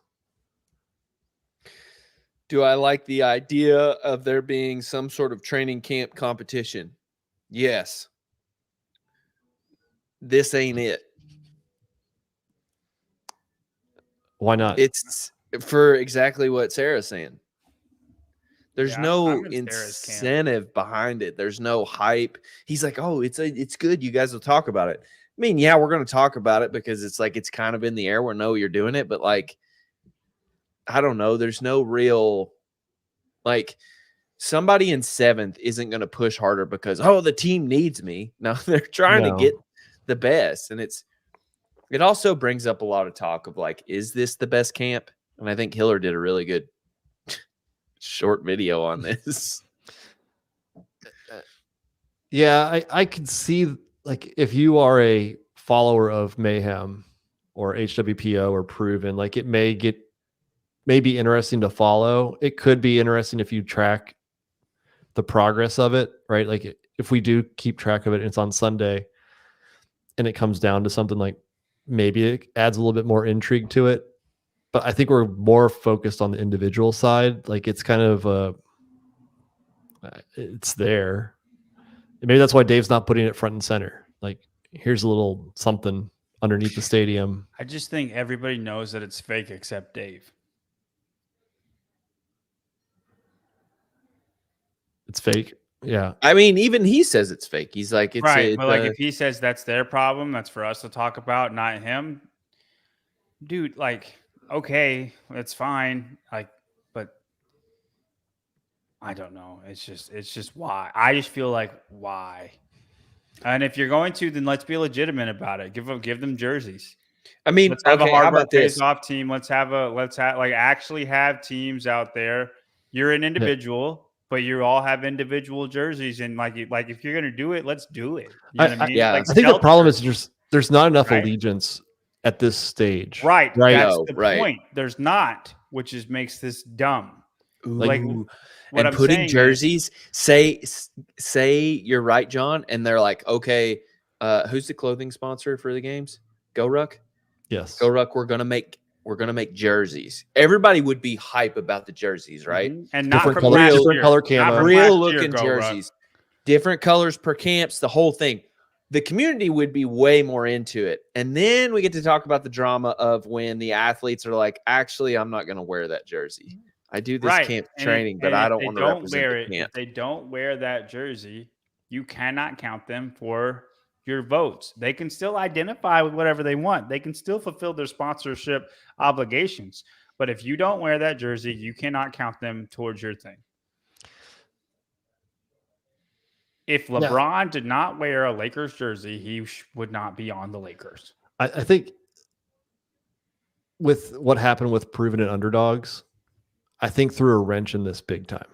Do I like the idea of there being some sort of training camp competition? Yes. This ain't it. Why not? It's for exactly what Sarah's saying. There's no I'm in Sarah's camp. incentive behind it. There's no hype. He's like, oh, it's good. You guys will talk about it. I mean, yeah, we're going to talk about it because it's like it's kind of in the air. We know you're doing it, but like, I don't know. There's no real, like, somebody in 7th isn't going to push harder because, oh, the team needs me. No, they're trying to get the best. And it also brings up a lot of talk of like, is this the best camp? And I think Hiller did a really good short video on this. Yeah, I could see, like, if you are a follower of Mayhem or HWPO or Proven, like, it may be interesting to follow. It could be interesting if you track the progress of it, right? Like, if we do keep track of it and it's on Sunday and it comes down to something, like, maybe it adds a little bit more intrigue to it. But I think we're more focused on the individual side. Like, it's kind of it's there. And maybe that's why Dave's not putting it front and center. Like, here's a little something underneath the stadium. I just think everybody knows that it's fake except Dave. It's fake. Yeah. I mean, even he says it's fake. He's like, it's right. But like, if he says that's their problem, that's for us to talk about, not him. Dude, like, okay, that's fine. Like, but I don't know. It's just why. I just feel like why. And if you're going to, then let's be legitimate about it. Give them jerseys. I mean, let's have okay, a hard how about this? Off team. Let's actually have teams out there. You're an individual. But you all have individual jerseys, and like if you're gonna do it, let's do it. You know what I mean? Yeah, like, I think the problem is just there's not enough allegiance at this stage. Right. That's the right. point. There's not, which makes this dumb. Like, and I'm putting jerseys. Say you're right, John, and they're like, okay, who's the clothing sponsor for the games? Go Ruck. Yes. Go Ruck. We're gonna make jerseys. Everybody would be hype about the jerseys, right? Mm-hmm. And not different from color, different year. color camo, real looking jerseys, different colors per camps, the whole thing. The community would be way more into it. And then we get to talk about the drama of when the athletes are like, actually, I'm not going to wear that jersey. I do this camp training, but I don't want to represent the camp. If they don't wear that jersey, you cannot count them for your votes. They can still identify with whatever they want. They can still fulfill their sponsorship obligations. But if you don't wear that jersey, you cannot count them towards your thing. If LeBron did not wear a Lakers jersey, he would not be on the Lakers. I think with what happened with Proven and Underdogs, I think threw a wrench in this big time.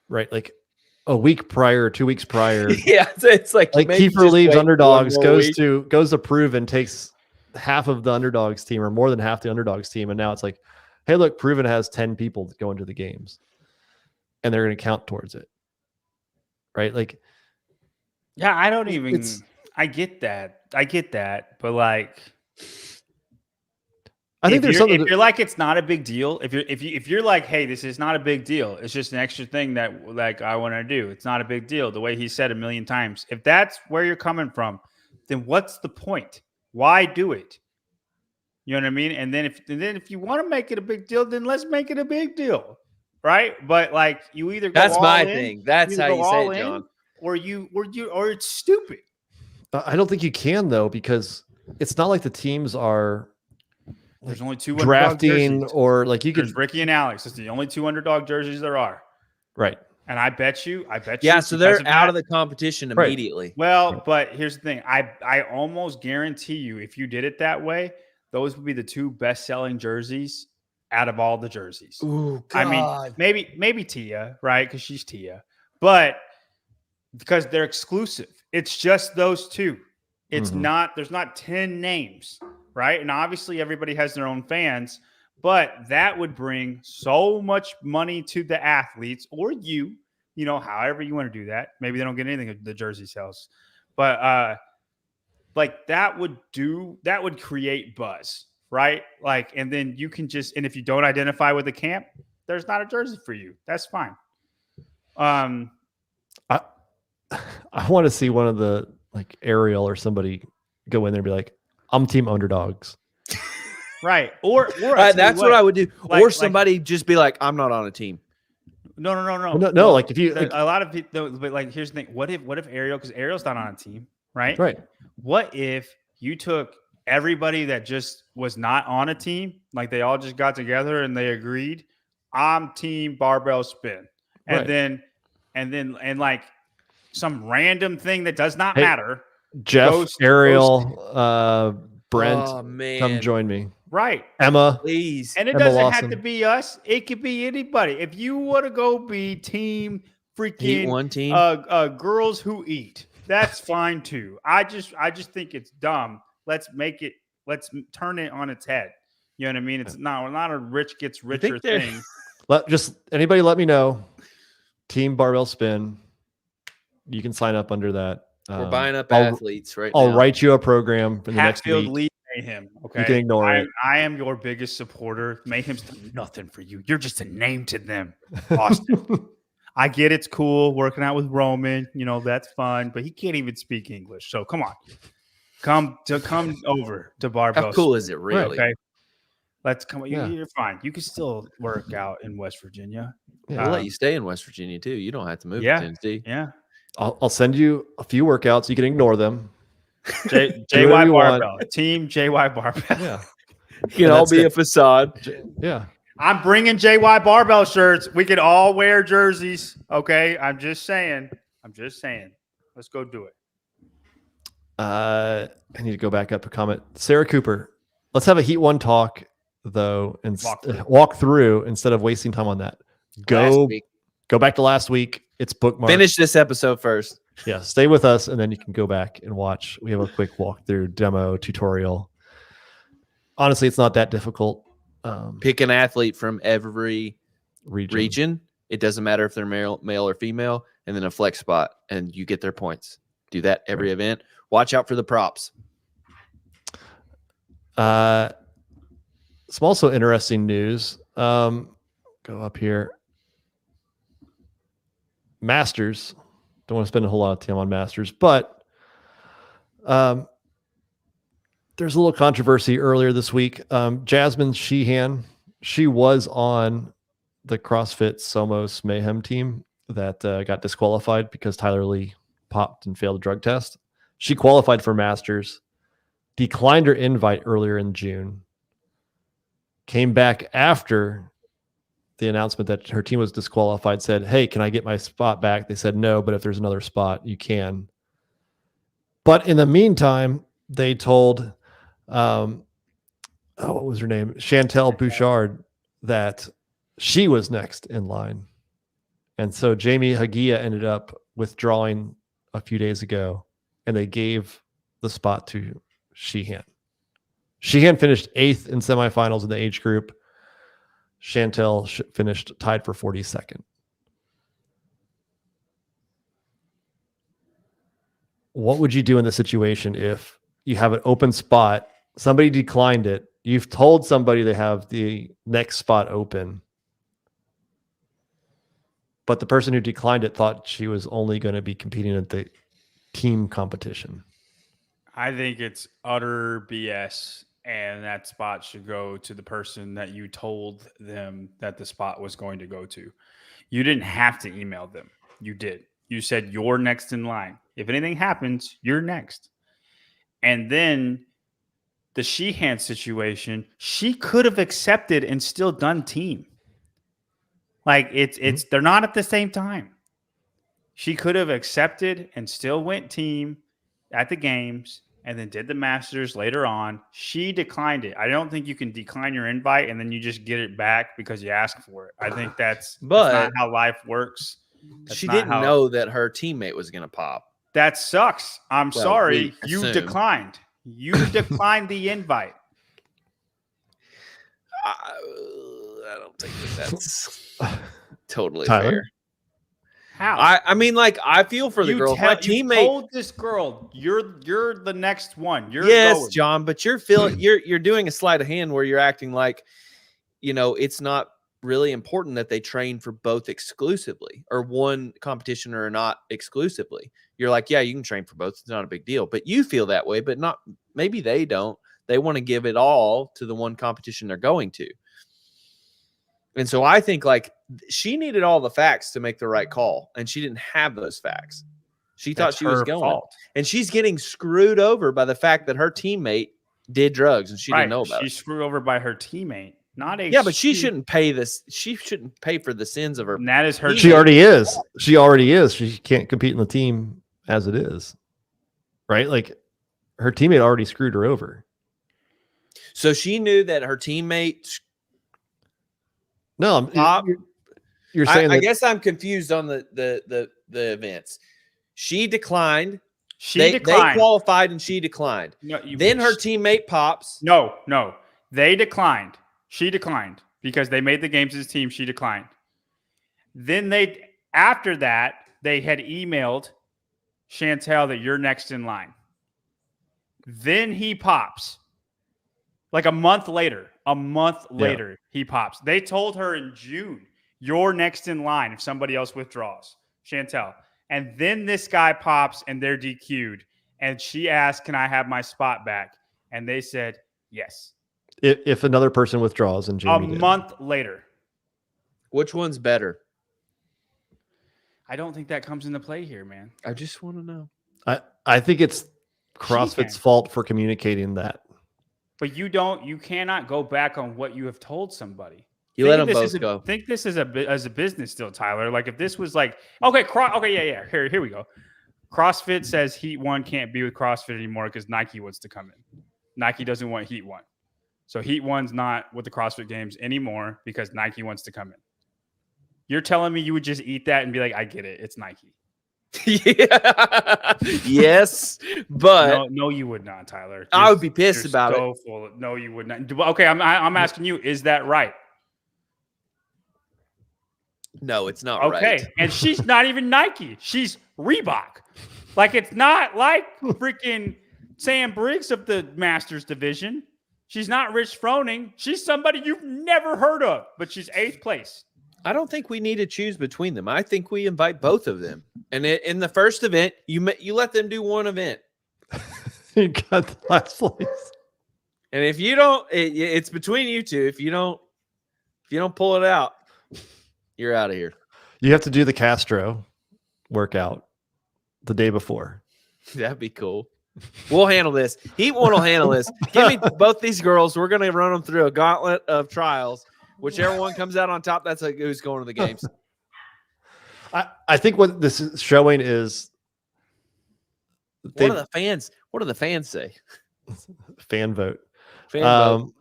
Right? Like, a week prior, 2 weeks prior. Yeah, it's like Kiefer leaves Underdogs, goes to Proven, takes half of the Underdogs team or more than half the Underdogs team, and now it's like, hey, look, Proven has 10 people going to the games, and they're going to count towards it, right? Like, yeah, I don't even. I get that, but like, I think there's something. If you're like, it's not a big deal. If you're like, hey, this is not a big deal. It's just an extra thing that like I want to do. It's not a big deal. The way he said a million times. If that's where you're coming from, then what's the point? Why do it? You know what I mean? And then if you want to make it a big deal, then let's make it a big deal, right? But like, you either go that's all my in, thing. That's how you say it, John. Or it's stupid. I don't think you can though, because it's not like the teams are There's only 2 drafting jerseys. or like you There's could Ricky and Alex. It's the only 2 underdog jerseys there are. right. And I bet you. Yeah, so they're because out that- of the competition Right. immediately. Well, but here's the thing. I almost guarantee you, if you did it that way, those would be the 2 best-selling jerseys out of all the jerseys. Ooh, I mean, maybe Tia, right? Because she's Tia, but because they're exclusive, it's just those 2. It's Mhm. not. There's not 10 names, right? And obviously, everybody has their own fans, but that would bring so much money to the athletes or you. However you want to do that. Maybe they don't get anything of the jersey sales, but like that would create buzz, right? Like, and then you can and if you don't identify with the camp, there's not a jersey for you. That's fine. I want to see one of the like Arielle or somebody go in there and be like, I'm team underdogs. Right. Or that's what I would do. Or somebody just be like, I'm not on a team. No. No, like if you like, a lot of people, but like here's the thing. What if Arielle, because Arielle's not on a team, right? right. What if you took everybody that just was not on a team, like they all just got together and they agreed, I'm team barbell spin. And Right. then like some random thing that does not matter. Jeff, Arielle, Brent, Oh, man. come join me. Right. Emma. Please. And it Emma doesn't Lawson. have to be us. It could be anybody. If you want to go be team freaking One team. girls who eat, that's fine too. I just think it's dumb. Let's turn it on its head. You know what I mean? It's not a rich gets richer thing. Anybody let me know. Team Barbell Spin. You can sign up under that. We're buying up athletes right now. I'll write you a program for the next Hatfield week. Lee Mayhem. Okay. You can ignore it. I am your biggest supporter. Mayhem's done nothing for you. You're just a name to them. Austin. I get it's cool working out with Roman. That's fun, but he can't even speak English. So come on. Come over to Barbell. How cool is it really? Okay. Let's come. Yeah. You're fine. You can still work out in West Virginia. Yeah. We'll let you stay in West Virginia too. You don't have to move Yeah. to Tennessee. Yeah. I'll send you a few workouts. You can ignore them. JY you want. Barbell. Team JY Barbell. Yeah. You can all be a facade. Yeah. I'm bringing JY Barbell shirts. We can all wear jerseys. Okay. I'm just saying. Let's go do it. I need to go back up a comment. Sarah Cooper. Let's have a Heat 1 talk though, and walk through instead of wasting time on that. Go back to last week. It's bookmarked. Finish this episode first. Yeah, stay with us, and then you can go back and watch. We have a quick walkthrough demo tutorial. Honestly, it's not that difficult. Pick an athlete from every Region. It doesn't matter if they're male or female, and then a flex spot, and you get their points. Do that every event. Watch out for the props. Some also interesting news. Go up here. Masters. Don't want to spend a whole lot of time on Masters, but there's a little controversy earlier this week. Jasmine Sheehan, she was on the CrossFit Somos Mayhem team that got disqualified because Tyler Lee popped and failed a drug test. She qualified for Masters, declined her invite earlier in June, came back after the announcement that her team was disqualified, said, hey, can I get my spot back? They said no, but if there's another spot, you can. But in the meantime, they told, what was her name? Chantel Bouchard, that she was next in line. And so Jamie Hagia ended up withdrawing a few days ago, and they gave the spot to Sheehan. Sheehan finished 8th in semifinals in the age group. Chantel finished tied for 42nd. What would you do in this situation if you have an open spot, somebody declined it, you've told somebody they have the next spot open, but the person who declined it thought she was only going to be competing at the team competition? I think it's utter BS, and that spot should go to the person that you told them that the spot was going to go to. You didn't have to email them. You did. You said you're next in line. If anything happens, you're next. And then the Sheehan situation, she could have accepted and still done team. Like it's they're not at the same time. She could have accepted and still went team at the games and then did the Masters later on. She declined it. I don't think you can decline your invite and then you just get it back because you ask for it. I think that's not how life works. She didn't know that her teammate was going to pop. That sucks. I'm sorry. You declined. You declined the invite. I don't think that's totally Tyler? fair. How? I mean, like, I feel for the girl. My teammate told this girl, you're the next one. You're going. John, but you're doing a sleight of hand where you're acting like, it's not really important that they train for both exclusively or one competition or not exclusively. You're like, yeah, you can train for both. It's not a big deal. But you feel that way, but maybe they don't. They want to give it all to the one competition they're going to. And so I think like she needed all the facts to make the right call, and she didn't have those facts. She thought she was going, and she's getting screwed over by the fact that her teammate did drugs and she didn't know about it. She's screwed over by her teammate, but she shouldn't pay this. She shouldn't pay for the sins of her. And that is her. She already is. She already is. She can't compete in the team as it is, right? Like her teammate already screwed her over. So she knew that her teammate. No, you're saying. I guess I'm confused on the events. She declined. They qualified and she declined. No, then her teammate pops. No. They declined. She declined because they made the games as a team. She declined. Then after that, they had emailed Chantel that you're next in line. Then he pops. Like a month later, he pops. They told her in June, you're next in line if somebody else withdraws, Chantel. And then this guy pops and they're DQ'd. And she asked, can I have my spot back? And they said, yes. If another person withdraws and Jamie month later. Which one's better? I don't think that comes into play here, man. I just want to know. I think it's CrossFit's fault for communicating that. But you cannot go back on what you have told somebody. You let them both go. Think this is as a business still, Tyler. Like if this was like, yeah. Here we go. CrossFit says Heat 1 can't be with CrossFit anymore because Nike wants to come in. Nike doesn't want Heat 1. So Heat 1's not with the CrossFit Games anymore because Nike wants to come in. You're telling me you would just eat that and be like, I get it. It's Nike. Yeah. Yes, but no, you would not, Tyler. I would be pissed about it. No, you would not. Okay, I'm asking you, is that right? No, it's not right. Okay, and she's not even Nike. She's Reebok. Like it's not like freaking Sam Briggs of the Masters division. She's not Rich Froning. She's somebody you've never heard of, but she's 8th place. I don't think we need to choose between them. I think we invite both of them. And in the first event, you let them do one event. You got the last place. And if you don't, it's between you two. If you don't pull it out, you're out of here. You have to do the Castro workout the day before. That'd be cool. We'll handle this. Heat 1 will handle this. Give me both these girls. We're going to run them through a gauntlet of trials. Whichever one comes out on top, that's who's going to the games. I think what this is showing is what do the fans say? Fan vote. Fan vote.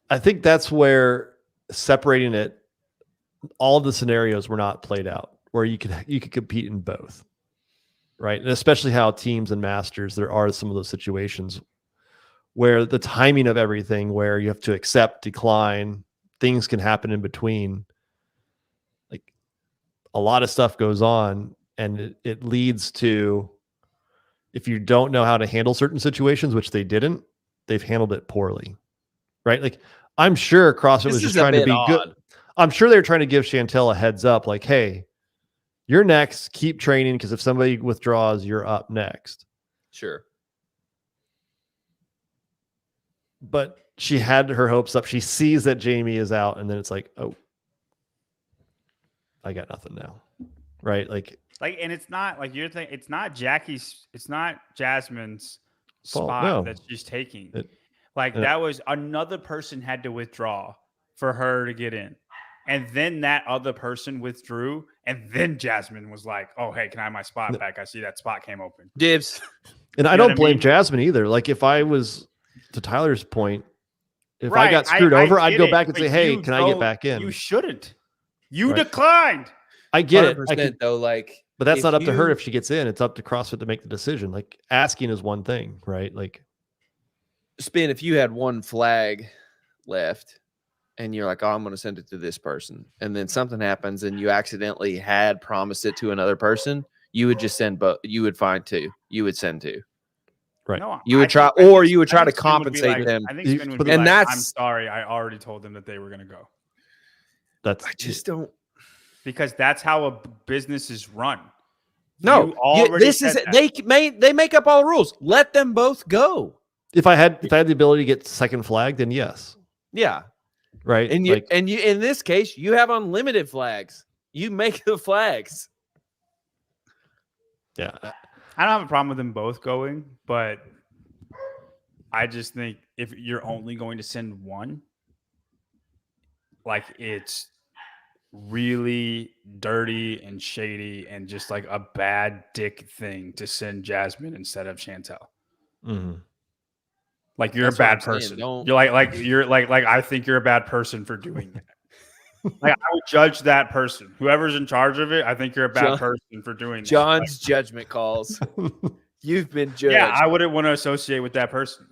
I think that's where separating it, all the scenarios were not played out where you could compete in both. Right. And especially how teams and masters, there are some of those situations where the timing of everything, where you have to accept, decline, things can happen in between. Like a lot of stuff goes on, and it leads to, if you don't know how to handle certain situations, which they didn't, they've handled it poorly. Right. Like I'm sure CrossFit was just trying to be good. I'm sure they're trying to give Chantel a heads up, like, hey, you're next, keep training, because if somebody withdraws, you're up next. Sure. But she had her hopes up. She sees that Jamie is out, and then it's like, oh, I got nothing now. Right? And it's not like you're thinking, it's not Jasmine's fault, spot no. that she's taking. Like that was another person had to withdraw for her to get in. And then that other person withdrew. And then Jasmine was like, oh, hey, can I have my spot back? I see that spot came open. Dibs. And I You know don't what I blame mean? Jasmine either. Like if I was, to Tyler's point, if I Right, got screwed over, I'd get go it, back and but say, hey, you can I get don't- back in? You shouldn't. You Right. declined. I get it. 100% though, like, But that's if not up to her you- if she gets in. It's up to CrossFit to make the decision. Like asking is one thing, right? Like, Spin, if you had one flag left and you're like, oh, I'm going to send it to this person, and then something happens and you accidentally had promised it to another person, you would just send, but you would find two. You would send two. right. No, You would I try, think- I or think- you would I try to think Spin would be compensate like- them. I think Spin would But be and like, I'm that's- sorry, I already told them that they were going to go. That's I just don't. Because that's how a business is run. No, You already this is said that. they make up all the rules. Let them both go. if I had the ability to get second flag, then yes. Yeah, Right. and you like, in this case you have unlimited flags. You make the flags. yeah. I don't have a problem with them both going, but I just think if you're only going to send one, like it's really dirty and shady and just like a bad dick thing to send Jasmine instead of Chantel. Mhm. Like you're That's a what bad I'm saying, person. don't- You're like I think you're a bad person for doing that. Like I would judge that person. Whoever's in charge of it, I think you're a bad John- person for doing that. John's judgment calls. You've been Like, judged. yeah, I wouldn't want to associate with that person.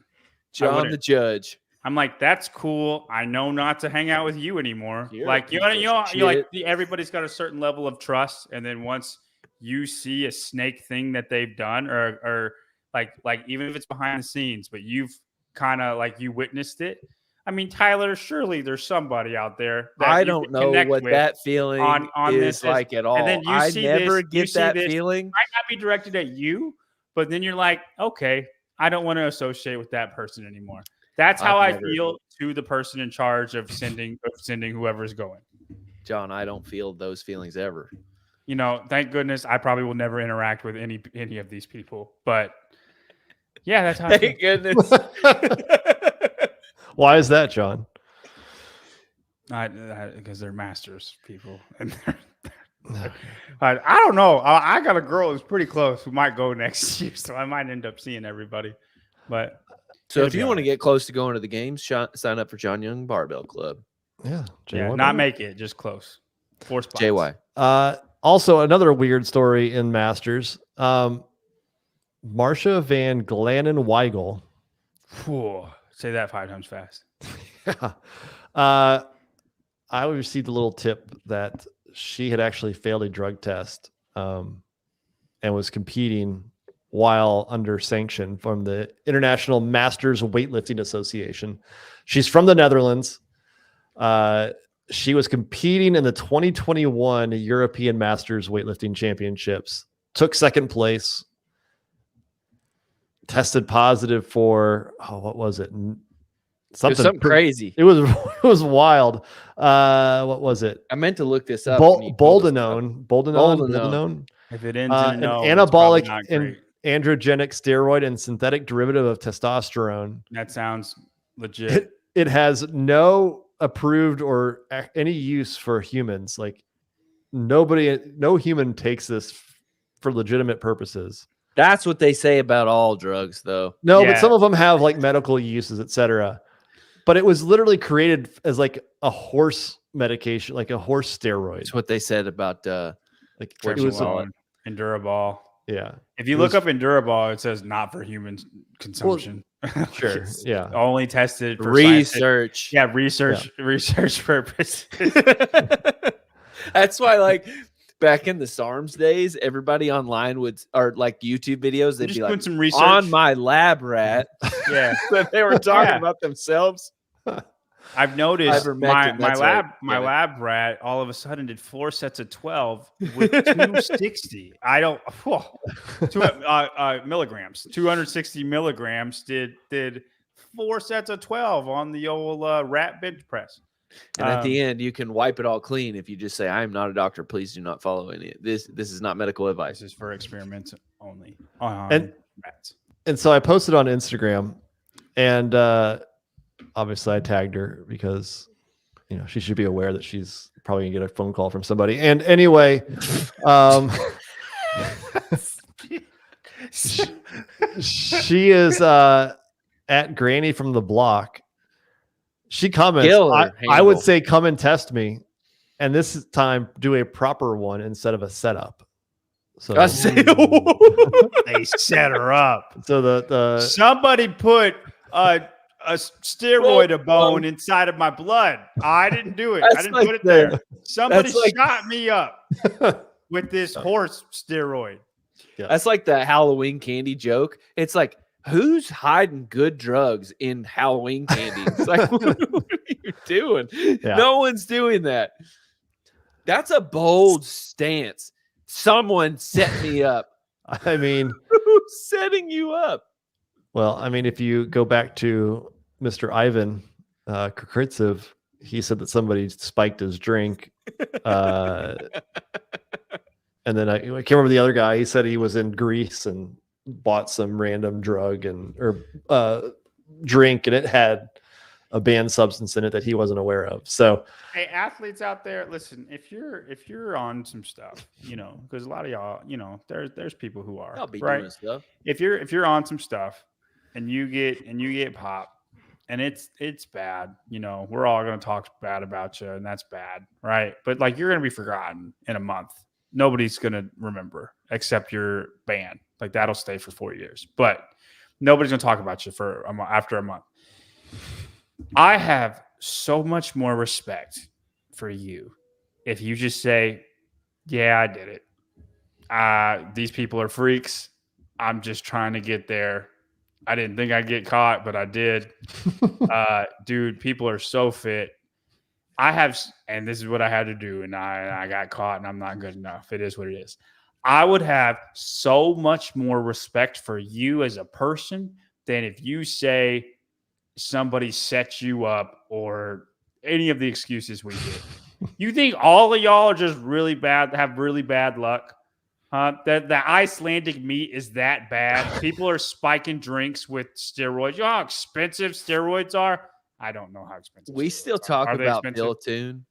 John wouldn't. the judge. I'm like, that's cool. I know not to hang out with you anymore. You're a Like, piece of you're like shit. everybody's got a certain level of trust, and then once you see a snake thing that they've done, or like even if it's behind the scenes, but you've kind of like you witnessed it. I mean, Tyler, surely there's somebody out there that I you don't can know connect what with. that feeling on is this, like at all. then you I see never this- you get see that this- feeling. Might not be directed at you, but then you're like, okay, I don't want to associate with that person anymore. That's how I've I never- feel to the person in charge of sending whoever's going. John, I don't feel those feelings ever. You know, thank goodness I probably will never interact with any of these people. But yeah, that's how I feel. Thank goodness. Why is that, John? Because they're masters people. And I don't know. I got a girl who's pretty close who might go next year, so I might end up seeing everybody. But So it'll if be you all want to right. get close to going to the games, sign up for John Young Barbell Club. Yeah. yeah, JY. not make it, just close. 4 spots. JY. Also, another weird story in Masters. Marcha van Glaanen Weygel. Whew. Say that 5 times fast. I received a little tip that she had actually failed a drug test and was competing while under sanction from the International Masters Weightlifting Association. She's from the Netherlands. She was competing in the 2021 European Masters Weightlifting Championships, took second place, tested positive for, what was it? Something crazy. It was wild. What was it? I meant to look this up. Boldenone. If it ends in a An no, it's anabolic probably not and great. androgenic steroid and synthetic derivative of testosterone. That sounds legit. It has no approved or any use for humans. Like no human takes this for legitimate purposes. That's what they say about all drugs, though. No, but Yeah. some of them have like medical uses, etc. But it was literally created as like a horse medication, like a horse steroid. That's what they said about Like What it you was, want. Endurabol. yeah, If you It look was- up Endurabol, it says not for human consumption. sure, It's yeah. only tested for scientific- research. Yeah, research purposes. That's why, like, back in the SARMs days, everybody online or like YouTube videos, they'd Just be doing like, some research. on my lab rat. Yeah, That they were talking Yeah. about themselves. I've noticed my Ivermectin, that's lab right. my Damn it. lab rat all of a sudden did 4 sets of 12 with 260. I don't milligrams. 260 milligrams did 4 sets of 12 on the old rat bench press. And at the end, you can wipe it all clean if you just say, I am not a doctor. Please do not follow any. This is not medical advice. This is for experiments only on And- rats. And so I posted on Instagram, and obviously I tagged her because, she should be aware that she's probably gonna get a phone call from somebody. And anyway, she is at Granny from the block. She comments, I would say come and test me. And this time do a proper one instead of a setup. So they set her up. So the somebody put a steroid bone inside of my blood. I didn't do it. I didn't put it there. Somebody shot me up with this horse steroid. Yeah. That's like the Halloween candy joke. It's like, who's hiding good drugs in Halloween candy? It's like, what are you doing? Yeah. No one's doing that. That's a bold stance. Someone set me up. I mean, who's setting you up? Well, I mean, if you go back to Mr. Ivan Kukritsev, he said that somebody spiked his drink. And then I can't remember the other guy. He said he was in Greece and bought some random drug or drink, and it had a banned substance in it that he wasn't aware of. So, hey, athletes out there, listen, if you're on some stuff, because a lot of y'all, there's people who are, I'll be right? doing stuff. If you're on some stuff and you get popped and it's bad, we're all going to talk bad about you, and that's bad, right? But like, you're going to be forgotten in a month. Nobody's going to remember except your band. Like, that'll stay for 4 years, but nobody's going to talk about you after a month. I have so much more respect for you if you just say, yeah, I did it. These people are freaks. I'm just trying to get there. I didn't think I'd get caught, but I did. Dude, people are so fit. And this is what I had to do, and I got caught, and I'm not good enough. It is what it is. I would have so much more respect for you as a person than if you say somebody set you up or any of the excuses we get. You think all of y'all are just really bad, have really bad luck? That the Icelandic meat is that bad? People are spiking drinks with steroids. You know how expensive steroids are? I don't know how expensive. We still talk about Bill Toon.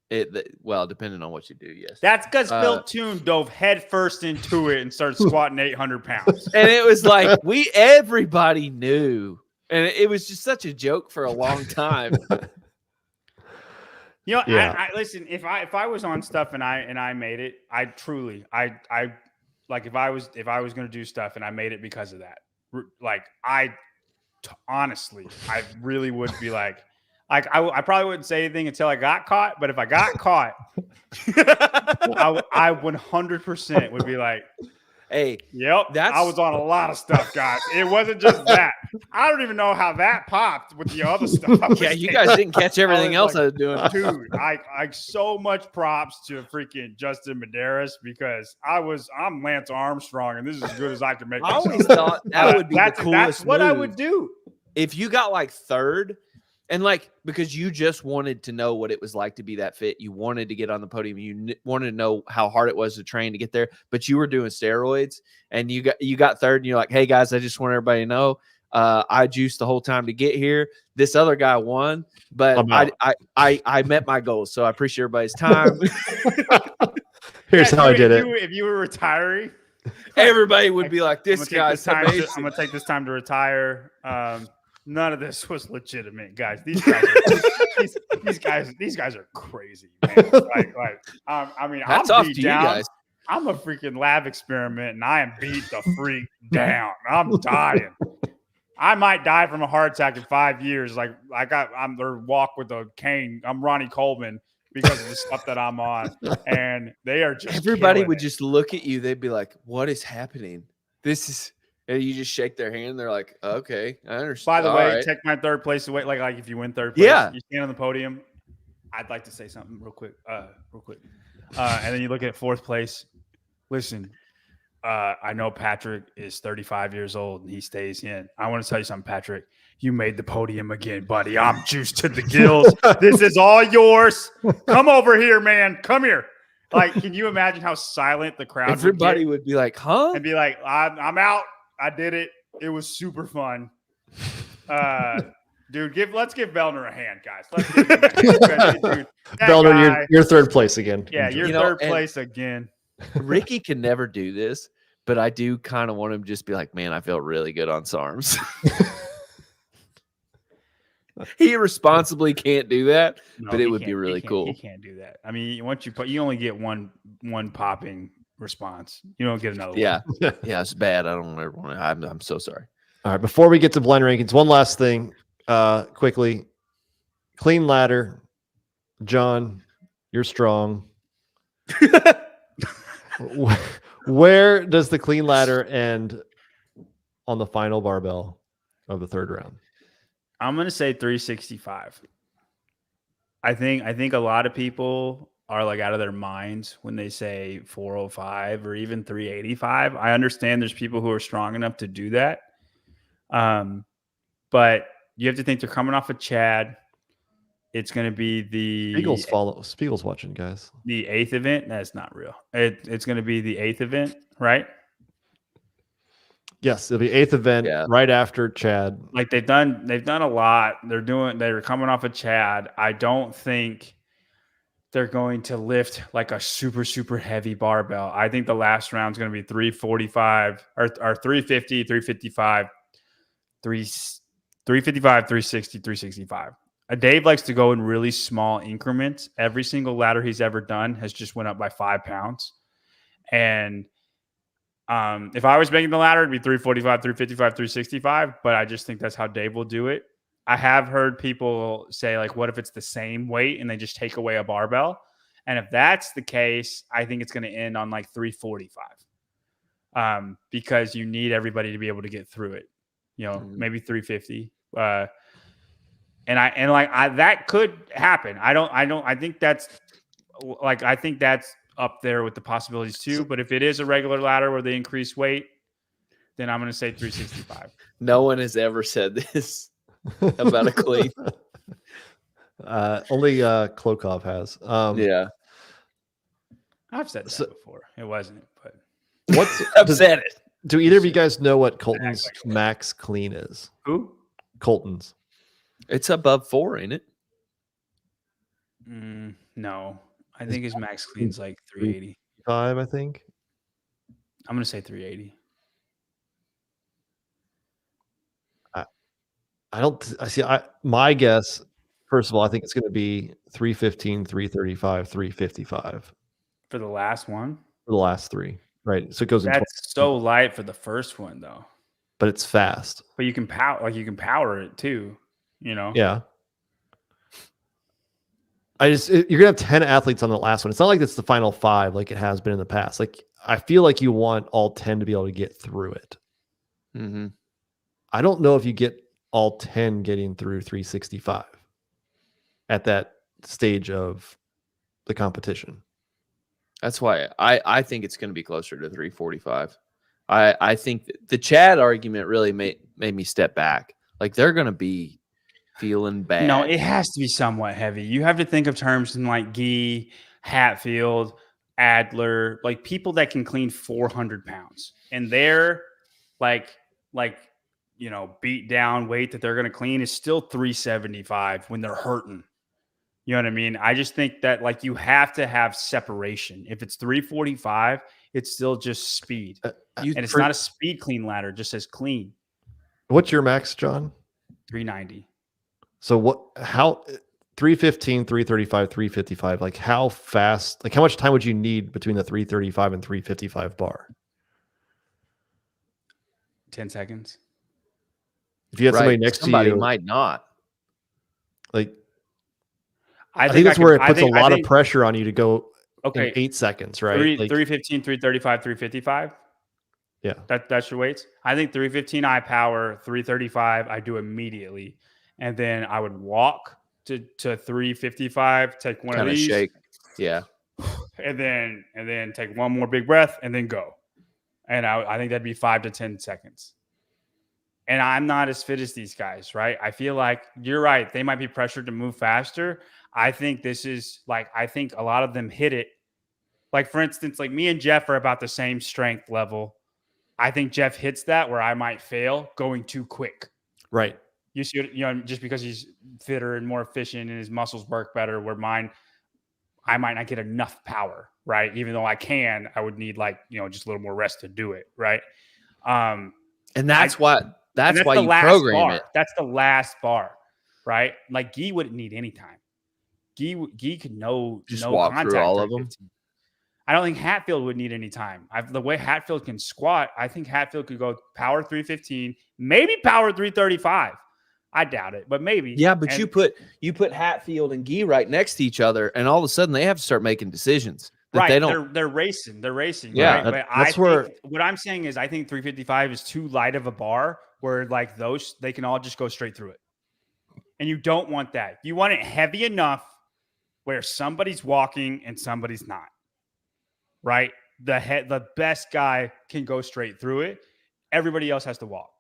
Well, depending on what you do, yes. That's because Bill Toon dove headfirst into it and started squatting 800 pounds. And it was like everybody knew. And it was just such a joke for a long time. Yeah. I listen. If I was on stuff and I made it, I like if I was going to do stuff and I made it because of that. Like honestly, I really would be like I probably wouldn't say anything until I got caught. But if I got caught, I 100% would be like, hey, yep, I was on a lot of stuff, guys. It wasn't just that. I don't even know how that popped with the other stuff. Yeah, you guys didn't catch everything else I was doing. Dude, I so much props to freaking Justin Medeiros because I'm Lance Armstrong, and this is as good as I can make. I always thought that would be the coolest That's what move. I would do. If you got like third, and like because you just wanted to know what it was like to be that fit, you wanted to get on the podium, you wanted to know how hard it was to train to get there, but you were doing steroids, and you got third, and you're like, hey guys, I just want everybody to know I juiced the whole time to get here. This other guy won, but I met my goals, so I appreciate everybody's time. Here's how I did it. If you were retiring, everybody would be like, "This guy's amazing." I'm gonna take this time to retire. None of this was legitimate, guys. These guys are crazy, man. I mean, hats I'm off beat to down. you guys. I'm a freaking lab experiment, and I am beat the freak down. I'm dying. I might die from a heart attack in 5 years. I'm their walk with a cane. I'm Ronnie Coleman because of the stuff that I'm on, and they are just. Everybody would just look at you. They'd be like, "What is happening? This is." And you just shake their hand. They're like, "Okay, I understand." By the way, take my third place away. Like if you win third place, you stand on the podium. I'd like to say something real quick. And then you look at fourth place. Listen, I know Patrick is 35 years old and he stays in. I want to tell you something, Patrick. You made the podium again, buddy. I'm juiced to the gills. This is all yours. Come over here, man. Come here. Like, can you imagine how silent the crowd Everybody would be like, huh? And be like, I'm out. I did it. It was super fun. Dude, let's give Bellner a hand, guys. Let's give him a hand. Dude, that Bellner, guy- you're third place again. yeah, you're You know, third and- place again. Ricky can never do this, but I do kind of want him to just be like, man, I felt really good on SARMs. He responsibly can't do that, No, but it he would be can't- really he cool. can't do that. I mean, once you put, you only get one popping response. You don't get another Yeah. one. Yeah, it's bad. I don't ever want to. I'm so sorry. All right, before we get to blind rankings, one last thing, quickly. Clean ladder, John, you're strong. Where does the clean ladder end on the final barbell of the third round? I'm gonna say 365. I think a lot of people are like out of their minds when they say 405 or even 385. I understand there's people who are strong enough to do that. But you have to think they're coming off of Chad. It's going to be Spiegel's watching, guys. the 8th event. That's not real. It's going to be the 8th event, right? Yes, it'll be 8th event right after Chad. Like they've done a lot. They're coming off of Chad. I don't think they're going to lift like a super, super heavy barbell. I think the last round is going to be 345 or 350, 355, 355, 360, 365. Dave likes to go in really small increments. Every single ladder he's ever done has just went up by 5 pounds. And if I was making the ladder, it'd be 345, 355, 365. But I just think that's how Dave will do it. I have heard people say, like, what if it's the same weight and they just take away a barbell? And if that's the case, I think it's going to end on like 345 because you need everybody to be able to get through it. You know, maybe 350. That could happen. I think that's up there with the possibilities too. But if it is a regular ladder where they increase weight, then I'm going to say 365. No one has ever said this about a clean. Only Klokov has. Yeah. I've said that before. It wasn't, but I've said it. Do either of you guys know what Colton's max clean is? Who? Colton's. It's above 4, ain't it? No. I think his max clean's like 380. 5, I think. I'm going to say 380. My guess, first of all, I think it's going to be 315, 335, 355 For the last one? for the last 3. Right. So it goes in That's so light for the first one, though. but it's fast. But you can power it too, you know? Yeah. You're gonna have 10 athletes on the last one. It's not like it's the final 5 like it has been in the past. Like I feel like you want all 10 to be able to get through it. Mm-hmm. I don't know if you get all 10 getting through 365 at that stage of the competition. That's why I think it's going to be closer to 345. I think the Chad argument really made me step back. Like they're going to be feeling bad. No, it has to be somewhat heavy. You have to think of terms in like Gee, Hatfield, Adler, like people that can clean 400 pounds. And they're like, you know, beat down weight that they're going to clean is still 375 when they're hurting. You know what I mean? I just think that like you have to have separation. If it's 345, it's still just speed. And it's not a speed clean ladder, it just says clean. What's your max, John? 390. So how 315, 335, 355, like how fast, like how much time would you need between the 335 and 355 bar? 10 seconds. If you had somebody next to you, might not. Like, I think that's where it puts a lot of pressure on you to go in 8 seconds, right? 315, 335, 355. Yeah. That's your weights. I think 315 I power, 335 I do immediately. And then I would walk to 355, take one Kinda of these. Shake. Yeah. And then take one more big breath and then go. And I think that'd be 5 to 10 seconds. And I'm not as fit as these guys, right? I feel like you're right. They might be pressured to move faster. I think this is like, I think a lot of them hit it. Like, for instance, like me and Jeff are about the same strength level. I think Jeff hits that where I might fail going too quick. Right. You see, just because he's fitter and more efficient and his muscles work better, where mine, I might not get enough power, right? Even though I would need just a little more rest to do it, right? And that's why the you last program bar. it. That's the last bar, right? Like Guy wouldn't need any time. Guy could Just no walk contact through all of them. 315. I don't think Hatfield would need any time. The way Hatfield can squat, I think Hatfield could go power 315, maybe power 335. I doubt it, but maybe. Yeah, but you put Hatfield and Guy right next to each other, and all of a sudden they have to start making decisions. Right, they don't. They're racing. Yeah, right? But what I'm saying is, I think 355 is too light of a bar where they can all just go straight through it, and you don't want that. You want it heavy enough where somebody's walking and somebody's not. Right, the best guy can go straight through it. Everybody else has to walk.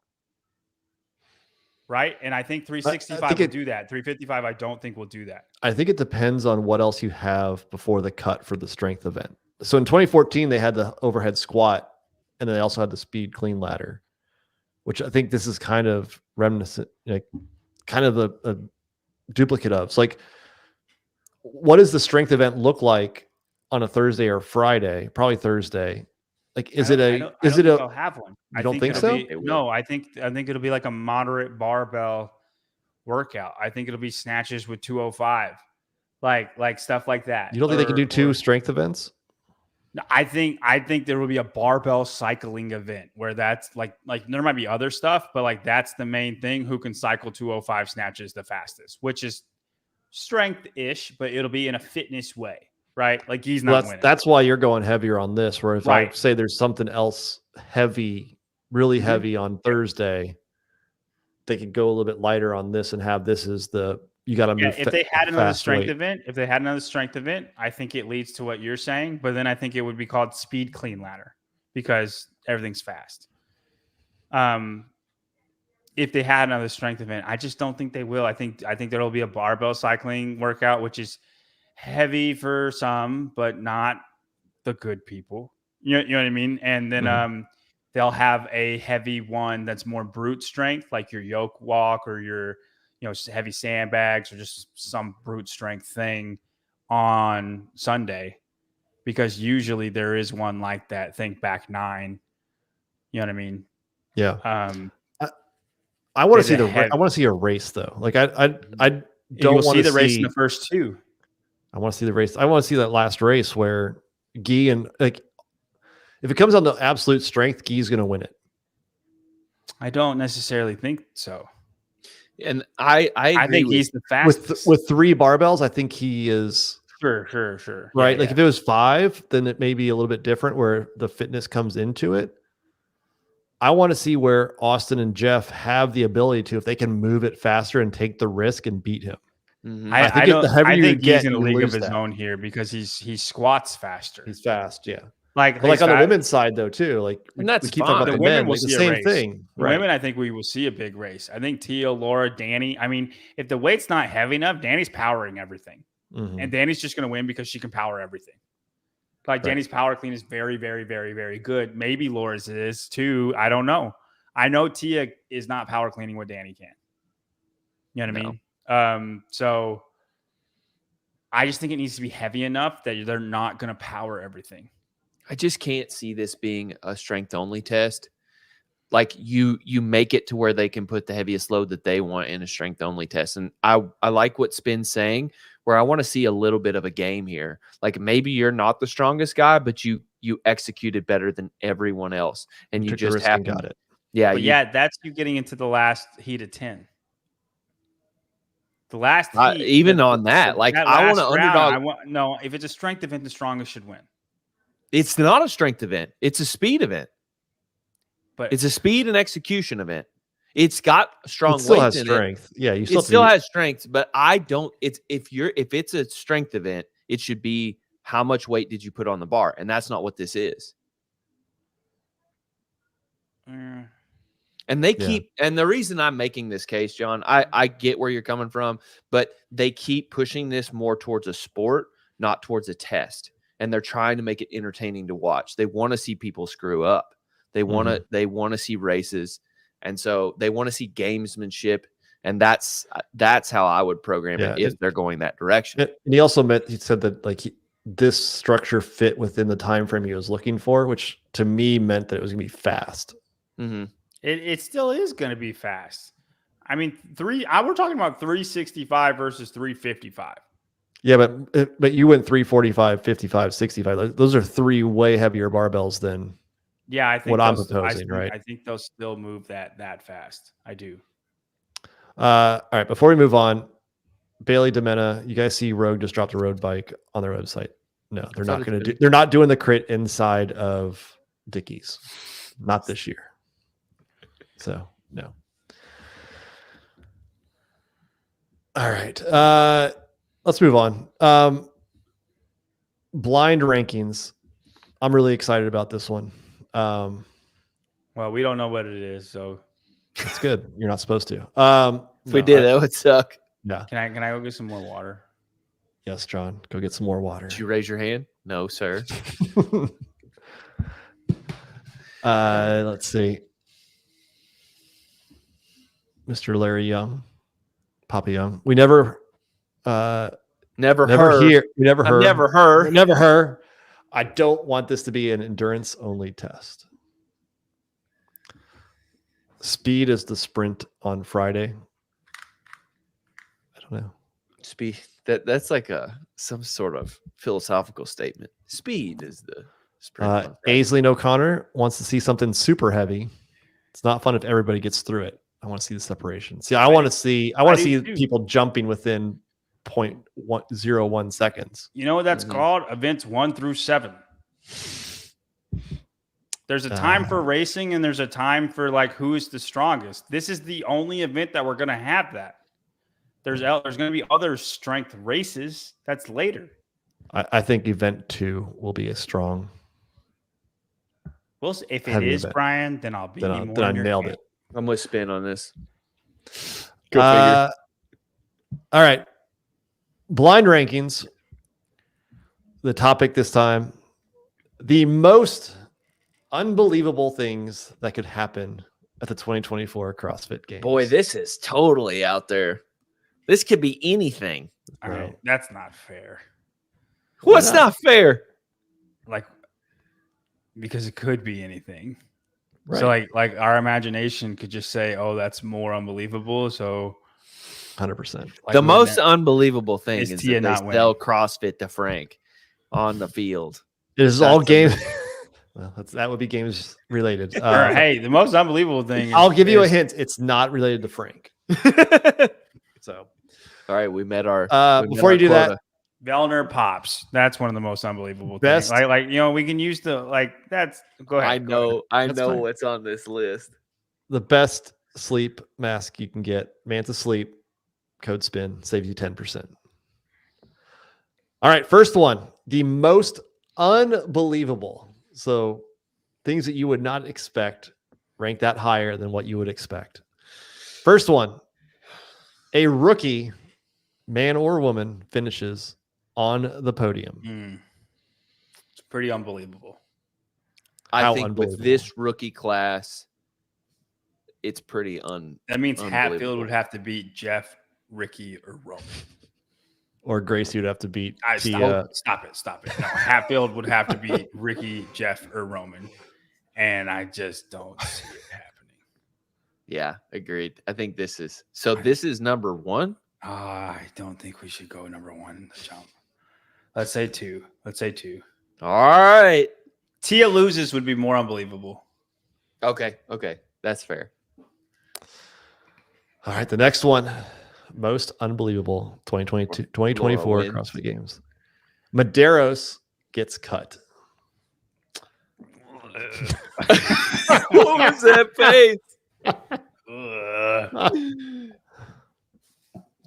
Right. And I think 365 will do that. 355, I don't think will do that. I think it depends on what else you have before the cut for the strength event. So in 2014, they had the overhead squat, and they also had the speed clean ladder, which I think this is kind of reminiscent, kind of a duplicate of. It's like, what does the strength event look like on a Thursday or Friday? Probably Thursday. Like, is it I'll have one. You don't think so? No, I think it'll be like a moderate barbell workout. I think it'll be snatches with 205, like stuff like that. You don't think they can do two strength events? No, I think there will be a barbell cycling event where that's like there might be other stuff, but that's the main thing. Who can cycle 205 snatches the fastest, which is strength-ish, but it'll be in a fitness way. Right, like he's not winning. That's why you're going heavier on this. Where if I say there's something else heavy, really heavy on Thursday, they could go a little bit lighter on this and have this as you got to move. If they had another strength event, I think it leads to what you're saying. But then I think it would be called speed clean ladder because everything's fast. If they had another strength event, I just don't think they will. I think there'll be a barbell cycling workout, which is heavy for some, but not the good people. You know what I mean? And then they'll have a heavy one that's more brute strength, like your yoke walk or your heavy sandbags or just some brute strength thing on Sunday, because usually there is one like that. Think back 9. You know what I mean? Yeah. I want to see I want to see a race though. Like I don't want to see the race in the first 2. I want to see the race. I want to see that last race where Guy and if it comes on to absolute strength, Guy's going to win it. I don't necessarily think so. And I think he's the fastest with 3 barbells. I think he is sure. Right. Yeah, like if it was 5, then it may be a little bit different where the fitness comes into it. I want to see where Austin and Jeff have the ability to, if they can move it faster and take the risk and beat him. Mm-hmm. I think he's in a league of his own here because he squats faster. He's fast, yeah. Like on the women's side though too. Like and that's we keep fine. talking about the men, like the same thing. The women, I think we will see a big race. I think Tia, Laura, Danny. I mean, if the weight's not heavy enough, Danny's powering everything, and Danny's just going to win because she can power everything. Danny's power clean is very, very, very, very good. Maybe Laura's is too. I don't know. I know Tia is not power cleaning what Danny can. You know what I mean? So I just think it needs to be heavy enough that they're not going to power everything. I just can't see this being a strength only test. Like you make it to where they can put the heaviest load that they want in a strength only test. And I like what Spin's saying, where I want to see a little bit of a game here. Like maybe you're not the strongest guy, but you executed better than everyone else. And you just haven't got it. Yeah. That's you getting into the last heat of 10. The last heat, even on that, like I want to underdog. If it's a strength event, the strongest should win. It's not a strength event. It's a speed event. But it's a speed and execution event. It's got strong weight. It still has strength. Yeah, it still has strength, but I don't. It's if it's a strength event, it should be how much weight did you put on the bar, and that's not what this is. And they keep, and the reason I'm making this case, John, I get where you're coming from, but they keep pushing this more towards a sport, not towards a test. And they're trying to make it entertaining to watch. They want to see people screw up. They want to see races. And so they want to see gamesmanship. And that's how I would program it if they're going that direction. And he also he said that like this structure fit within the time frame he was looking for, which to me meant that it was gonna be fast. Mm-hmm. It still is going to be fast. I mean, we're talking about 365 versus 355. Yeah, but you went 345, 55, 65. Those are 3 way heavier barbells than I think what I'm proposing, right? I think they'll still move that fast. I do. All right, before we move on, Bailey Demena, you guys see Rogue just dropped a road bike on their website. No, they're not going to do. They're not doing the crit inside of Dickies, not this year. So no. All right, let's move on. Blind rankings. I'm really excited about this one. Well, we don't know what it is, so it's good. You're not supposed to. If we did, that would suck. Yeah. Can I go get some more water? Yes, John. Go get some more water. Did you raise your hand? No, sir. Let's see. Mr. Larry Young, Papa Young. We never heard. I don't want this to be an endurance only test. Speed is the sprint on Friday. I don't know. Speed. That's like some sort of philosophical statement. Speed is the sprint. Aislinn O'Connor wants to see something super heavy. It's not fun if everybody gets through it. I want to see the separation. See, I want to see people jumping within 0.01 seconds. You know what that's called? Events 1 through 7. There's a time for racing and there's a time for like who is the strongest. This is the only event that we're going to have that. There's going to be other strength races. That's later. I think event 2 will be a strong. Well, if it is event. Brian, then I'll be more. Then I nailed it. I'm with spin on this. Go figure. All right. Blind rankings. The topic this time. The most unbelievable things that could happen at the 2024 CrossFit Games. Boy, this is totally out there. This could be anything. All right. That's not fair. What's not fair? Like, because it could be anything. Right. So like our imagination could just say, "Oh, that's more unbelievable." So, 100%. The most unbelievable thing is that they not sell CrossFit to Frank on the field. It is all games. Well, that would be games related. Hey, the most unbelievable thing. I'll give you a hint. It's not related to Frank. So, all right, we met our. Before you do quota. that, Vellner pops. That's one of the most unbelievable Best- things. Like we can use that's. Go ahead. I know fine. what's on this list. the best sleep mask you can get, Manta Sleep, code SPIN, saves you 10%. All right, first one, the most unbelievable. So things that you would not expect rank that higher than what you would expect. First one, a rookie, man or woman, finishes on the podium. It's pretty unbelievable. I think with this rookie class, it's pretty That means Hatfield would have to beat Jeff, Ricky, or Roman. Or Gracie would have to beat Stop it. No, Hatfield would have to beat Ricky, Jeff, or Roman. And I just don't see it happening. Yeah, agreed. I think this is number one. I don't think we should go number one in the jump. Let's say two. All right. Tia loses would be more unbelievable. Okay. That's fair. All right, the next one, most unbelievable 2024 CrossFit Games. Medeiros gets cut. What was that face?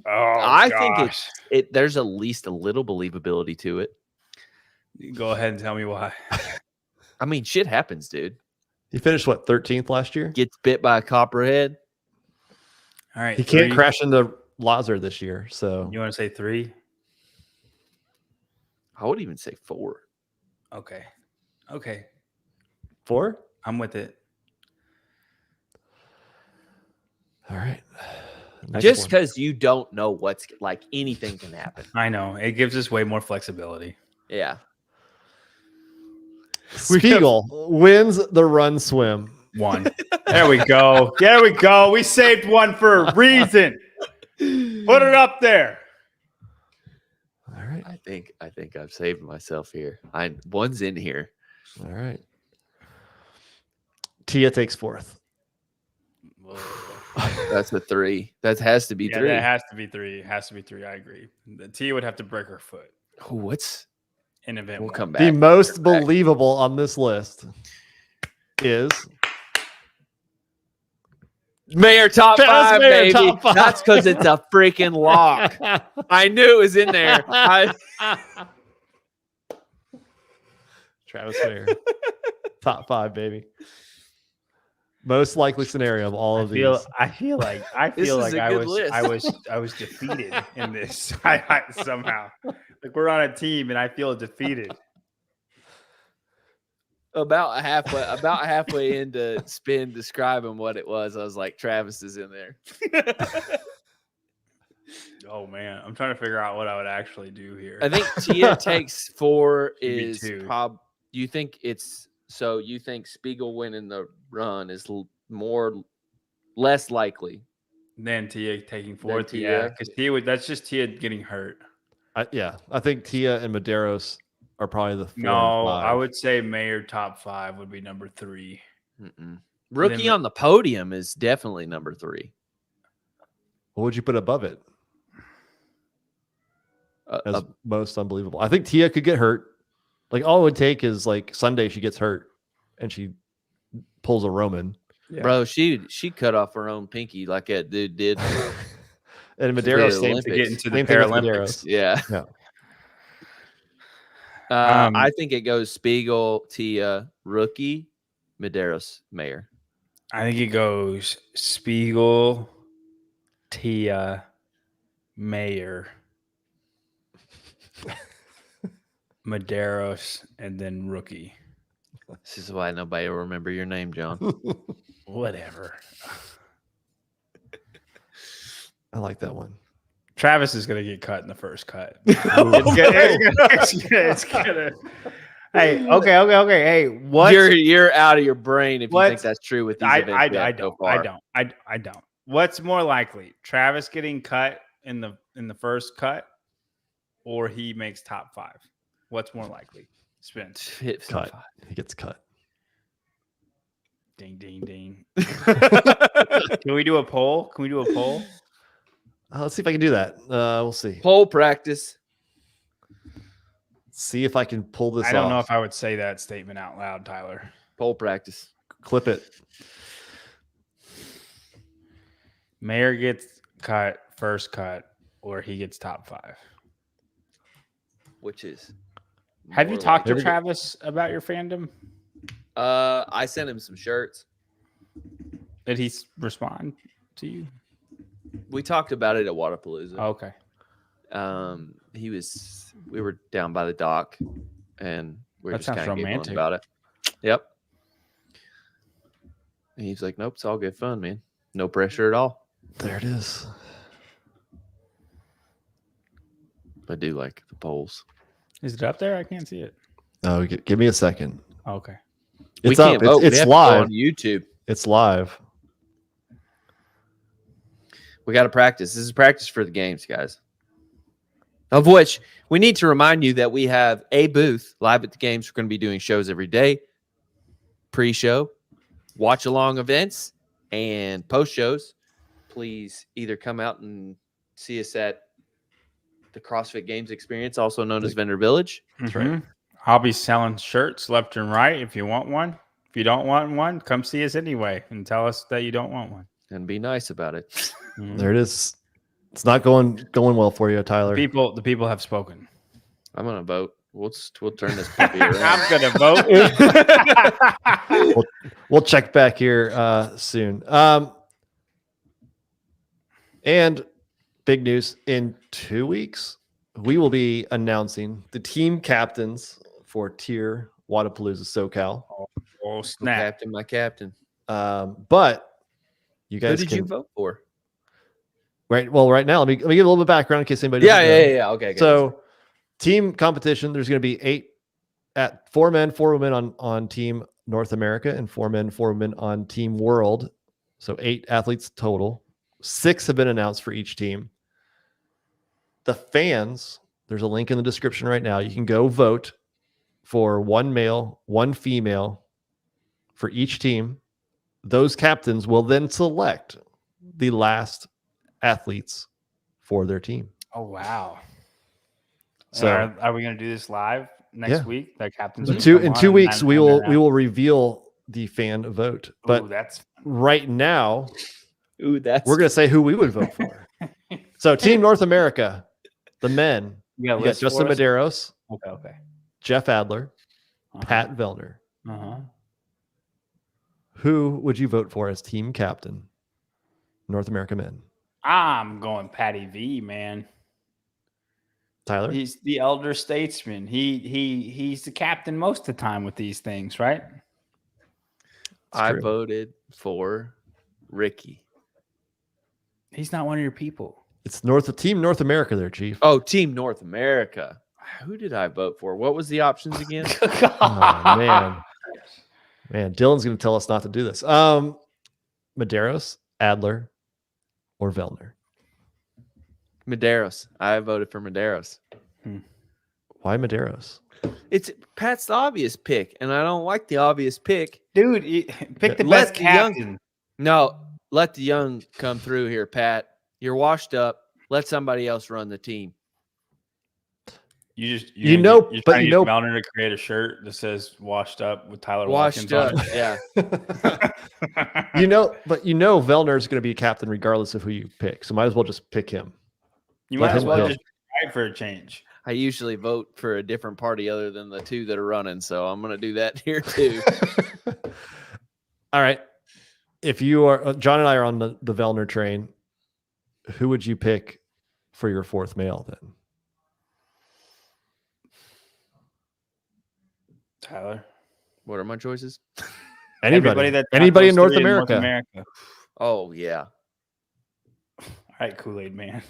I think there's at least a little believability to it. Go ahead and tell me why. I mean, shit happens, dude. He finished 13th last year? Gets bit by a copperhead. All right. He can't crash into Lazar this year. So you want to say 3? I would even say 4. Okay. 4? I'm with it. All right. Nice Just one. because you don't know what's like anything can happen. I know. It gives us way more flexibility. Yeah. Spiegel wins the run swim. One. There we go. There we go. We saved one for a reason. Put it up there. All right. I think I've saved myself here. One's in here. All right. Tia takes fourth. That's a 3. That has to be 3. That has to be 3. It has to be 3. I agree. The Tia would have to break her foot Oh, what's in event. we'll one. come back. The most Back. believable on this list is Mayor top Travis 5, Mayer, baby. top 5. That's because it's a freaking lock. I knew it was in there. Travis Mayer. Top 5, baby. Most likely scenario of all of these. I feel like This is a I good was list. I was defeated in this. I somehow like we're on a team and I feel defeated. about halfway into Spin describing what it was, I was like, Travis is in there. Oh man, I'm trying to figure out what I would actually do here. I think Tia takes 4 Maybe is 2. you think Spiegel winning the run is less likely? Then Tia taking 4th, Tia. yeah, because Tia would. That's just Tia getting hurt. I think Tia and Medeiros are probably the 4 and No, 5. I would say Mayor top 5 would be number 3. Rookie Then- on the podium is definitely number 3. What would you put above it as Uh, most unbelievable? I think Tia could get hurt. Like all it would take is like Sunday she gets hurt and she pulls a Roman. Yeah. Bro, she cut off her own pinky like that dude did. And To Medeiros the same Olympics. To get into the Same thing with Paralympics. Yeah. Yeah. I think it goes Spiegel, Tia, Rookie, Medeiros, Mayor. I think it goes Spiegel, Tia, Mayer, Medeiros, and then Rookie. This is why nobody will remember your name, John. Whatever. I like that one. Travis is gonna get cut in the first cut. It's gonna. Hey, okay. Hey, what? You're out of your brain if you think What's- that's true with these I events we have so far. don't. What's more likely, Travis getting cut in the first cut, or he makes top 5? What's more likely? Spin. Hit Cut. 5. He gets cut. Ding, ding, ding. Can we do a poll? Let's see if I can do that. We'll see. Pole practice. See if I can pull this I don't know off. if I would say that statement out loud, Tyler. Pole practice. Clip it. Mayor gets cut first cut, or he gets top 5. Which is Have you more talked to There we go. Travis about your fandom? I sent him some shirts. Did he respond to you? We talked about it at Wodapalooza. Oh, okay. We were down by the dock and we were That just sounds kind of giggling romantic. about it. Yep. And he's like, nope, it's all good fun, man. No pressure at all. There it is. I do like the polls. Is it up there? I can't see it. Oh, give me a second. Oh, okay. It's we up. can't vote. We It's have to go live. on YouTube. It's live. We got to practice. This is practice for the games, guys. Of which we need to remind you that we have a booth live at the games. We're going to be doing shows every day, pre-show, watch-along events, and post-shows. Please either come out and see us at the CrossFit Games Experience, also known as Vendor Village. That's right. Mhm. I'll be selling shirts left and right if you want one. If you don't want one, come see us anyway and tell us that you don't want one. And be nice about it. Mhm. There it is. It's not going well for you, Tyler. The people have spoken. I'm going to vote. We'll turn this puppy around. I'm gonna vote. We'll check back here soon. And big news, in 2 weeks, we will be announcing the team captains for TYR Wodapalooza SoCal. Oh snap! My captain. But you Who guys did you vote for? Right. Well, right now, let me give a little bit of background in case anybody. Yeah. doesn't know. Yeah. Okay. So, team competition. There's going to be 8 at 4 men, 4 women on Team North America, and 4 men, 4 women on Team World. So 8 athletes total. 6 have been announced for each team. The fans, there's a link in the description right now. You can go vote for 1 male, 1 female for each team. Those captains will then select the last athletes for their team. Oh wow! So are we going to do this live next week? Like captains. in 2 weeks, we will reveal the fan vote. But that's right now, we're going to say who we would vote for. So Team North America, the men, you got Justin Medeiros, okay, Jeff Adler, Pat Vellner. Who would you vote for as team captain, North America men? I'm going Patty V, man. Tyler? He's the elder statesman. He's the captain most of the time with these things, right? I voted for Ricky. He's not one of your people. It's Team North America there, Chief. Oh, Team North America. Who did I vote for? What was the options again? Oh, man, Dylan's going to tell us not to do this. Medeiros, Adler, or Vellner? Medeiros. I voted for Medeiros. Why Medeiros? It's Pat's the obvious pick, and I don't like the obvious pick. Dude, pick the best captain. Let the young come through here, Pat. You're washed up. Let somebody else run the team. You're trying to use Melner to create a shirt that says "washed up" with Tyler Watkins on it. Yeah. Vellner is going to be captain regardless of who you pick. So might as well just pick him. You might as well just try for a change. I usually vote for a different party other than the 2 that are running, so I'm going to do that here too. All right. If you are John and I are on the Vellner train, who would you pick for your 4th male then? Tyler, what are my choices? Anybody in North America. Oh yeah. All right, Kool-Aid man.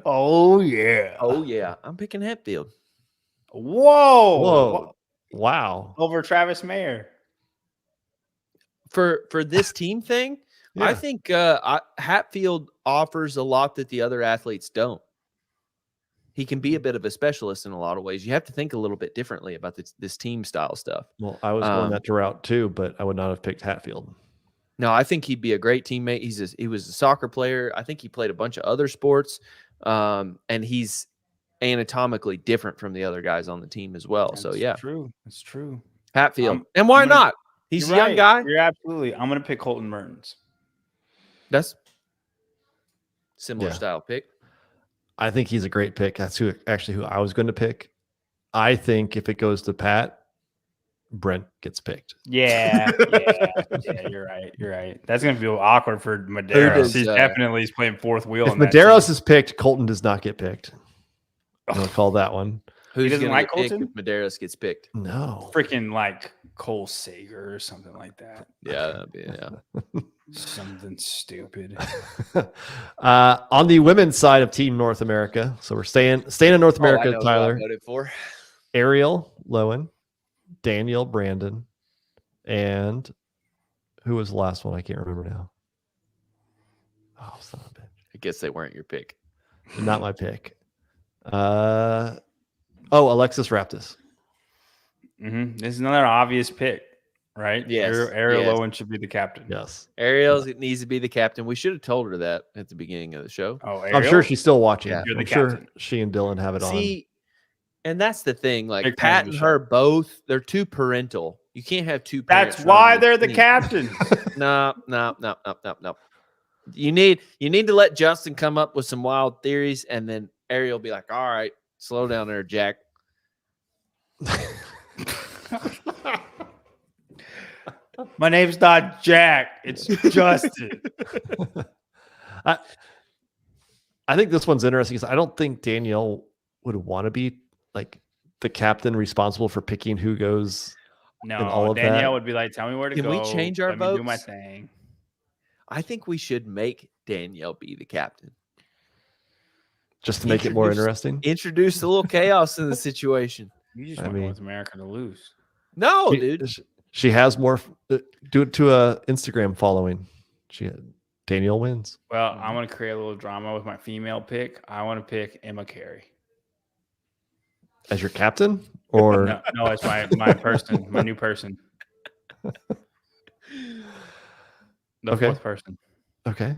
Oh yeah. I'm picking Hetfield. Whoa. Wow. Over Travis Mayer. For this team thing, yeah. I think Hatfield offers a lot that the other athletes don't. He can be a bit of a specialist in a lot of ways. You have to think a little bit differently about this team style stuff. Well, I was going that route too, but I would not have picked Hatfield. No, I think he'd be a great teammate. He was a soccer player. I think he played a bunch of other sports, and he's anatomically different from the other guys on the team as well. That's so yeah, It's true. Hatfield, and why not? He's a young guy. You're absolutely. I'm going to pick Colton Mertens. That's similar style pick. I think he's a great pick. That's who I was going to pick. I think if it goes to Pat, Brent gets picked. Yeah, you're right. That's going to feel awkward for Medeiros. He's playing 4th wheel. If Medeiros is picked, Colton does not get picked. I'm going to call that one. Who's going to pick if Medeiros gets picked? No. Freaking like Cole Sager or something like that. Yeah, something stupid. On the women's side of Team North America, so we're staying in North America. Tyler, who I voted for Arielle Loewen, Danielle Brandon, and who was the last one? I can't remember now. Oh, son of a bitch! I guess they weren't your pick. Not my pick. Alexis Raptis. This is another obvious pick, right? Yes. Arielle Loewen should be the captain. Yes. Arielle needs to be the captain. We should have told her that at the beginning of the show. Oh, I'm sure she's still watching. Yeah, I'm sure she and Dylan have it on. And that's the thing. Like Pat and her both, they're too parental. You can't have 2 parents. That's why they're the captain. No. You need to let Justin come up with some wild theories, and then Arielle will be like, "All right, slow down there, Jack." My name's not Jack. It's Justin. I think this one's interesting because I don't think Danielle would want to be like the captain responsible for picking who goes. No, Danielle would be like, "Tell me where to go. Can we change our votes? Do my thing." I think we should make Danielle be the captain. Just to make it more interesting. Introduce a little chaos in the situation. You just I want mean- North America to lose. No, She- dude. She has more. Do it to a Instagram following. Danielle wins. Well, I want to create a little drama with my female pick. I want to pick Emma Carey. As your captain, or No, it's my person, my new person. The Okay. fourth person. okay.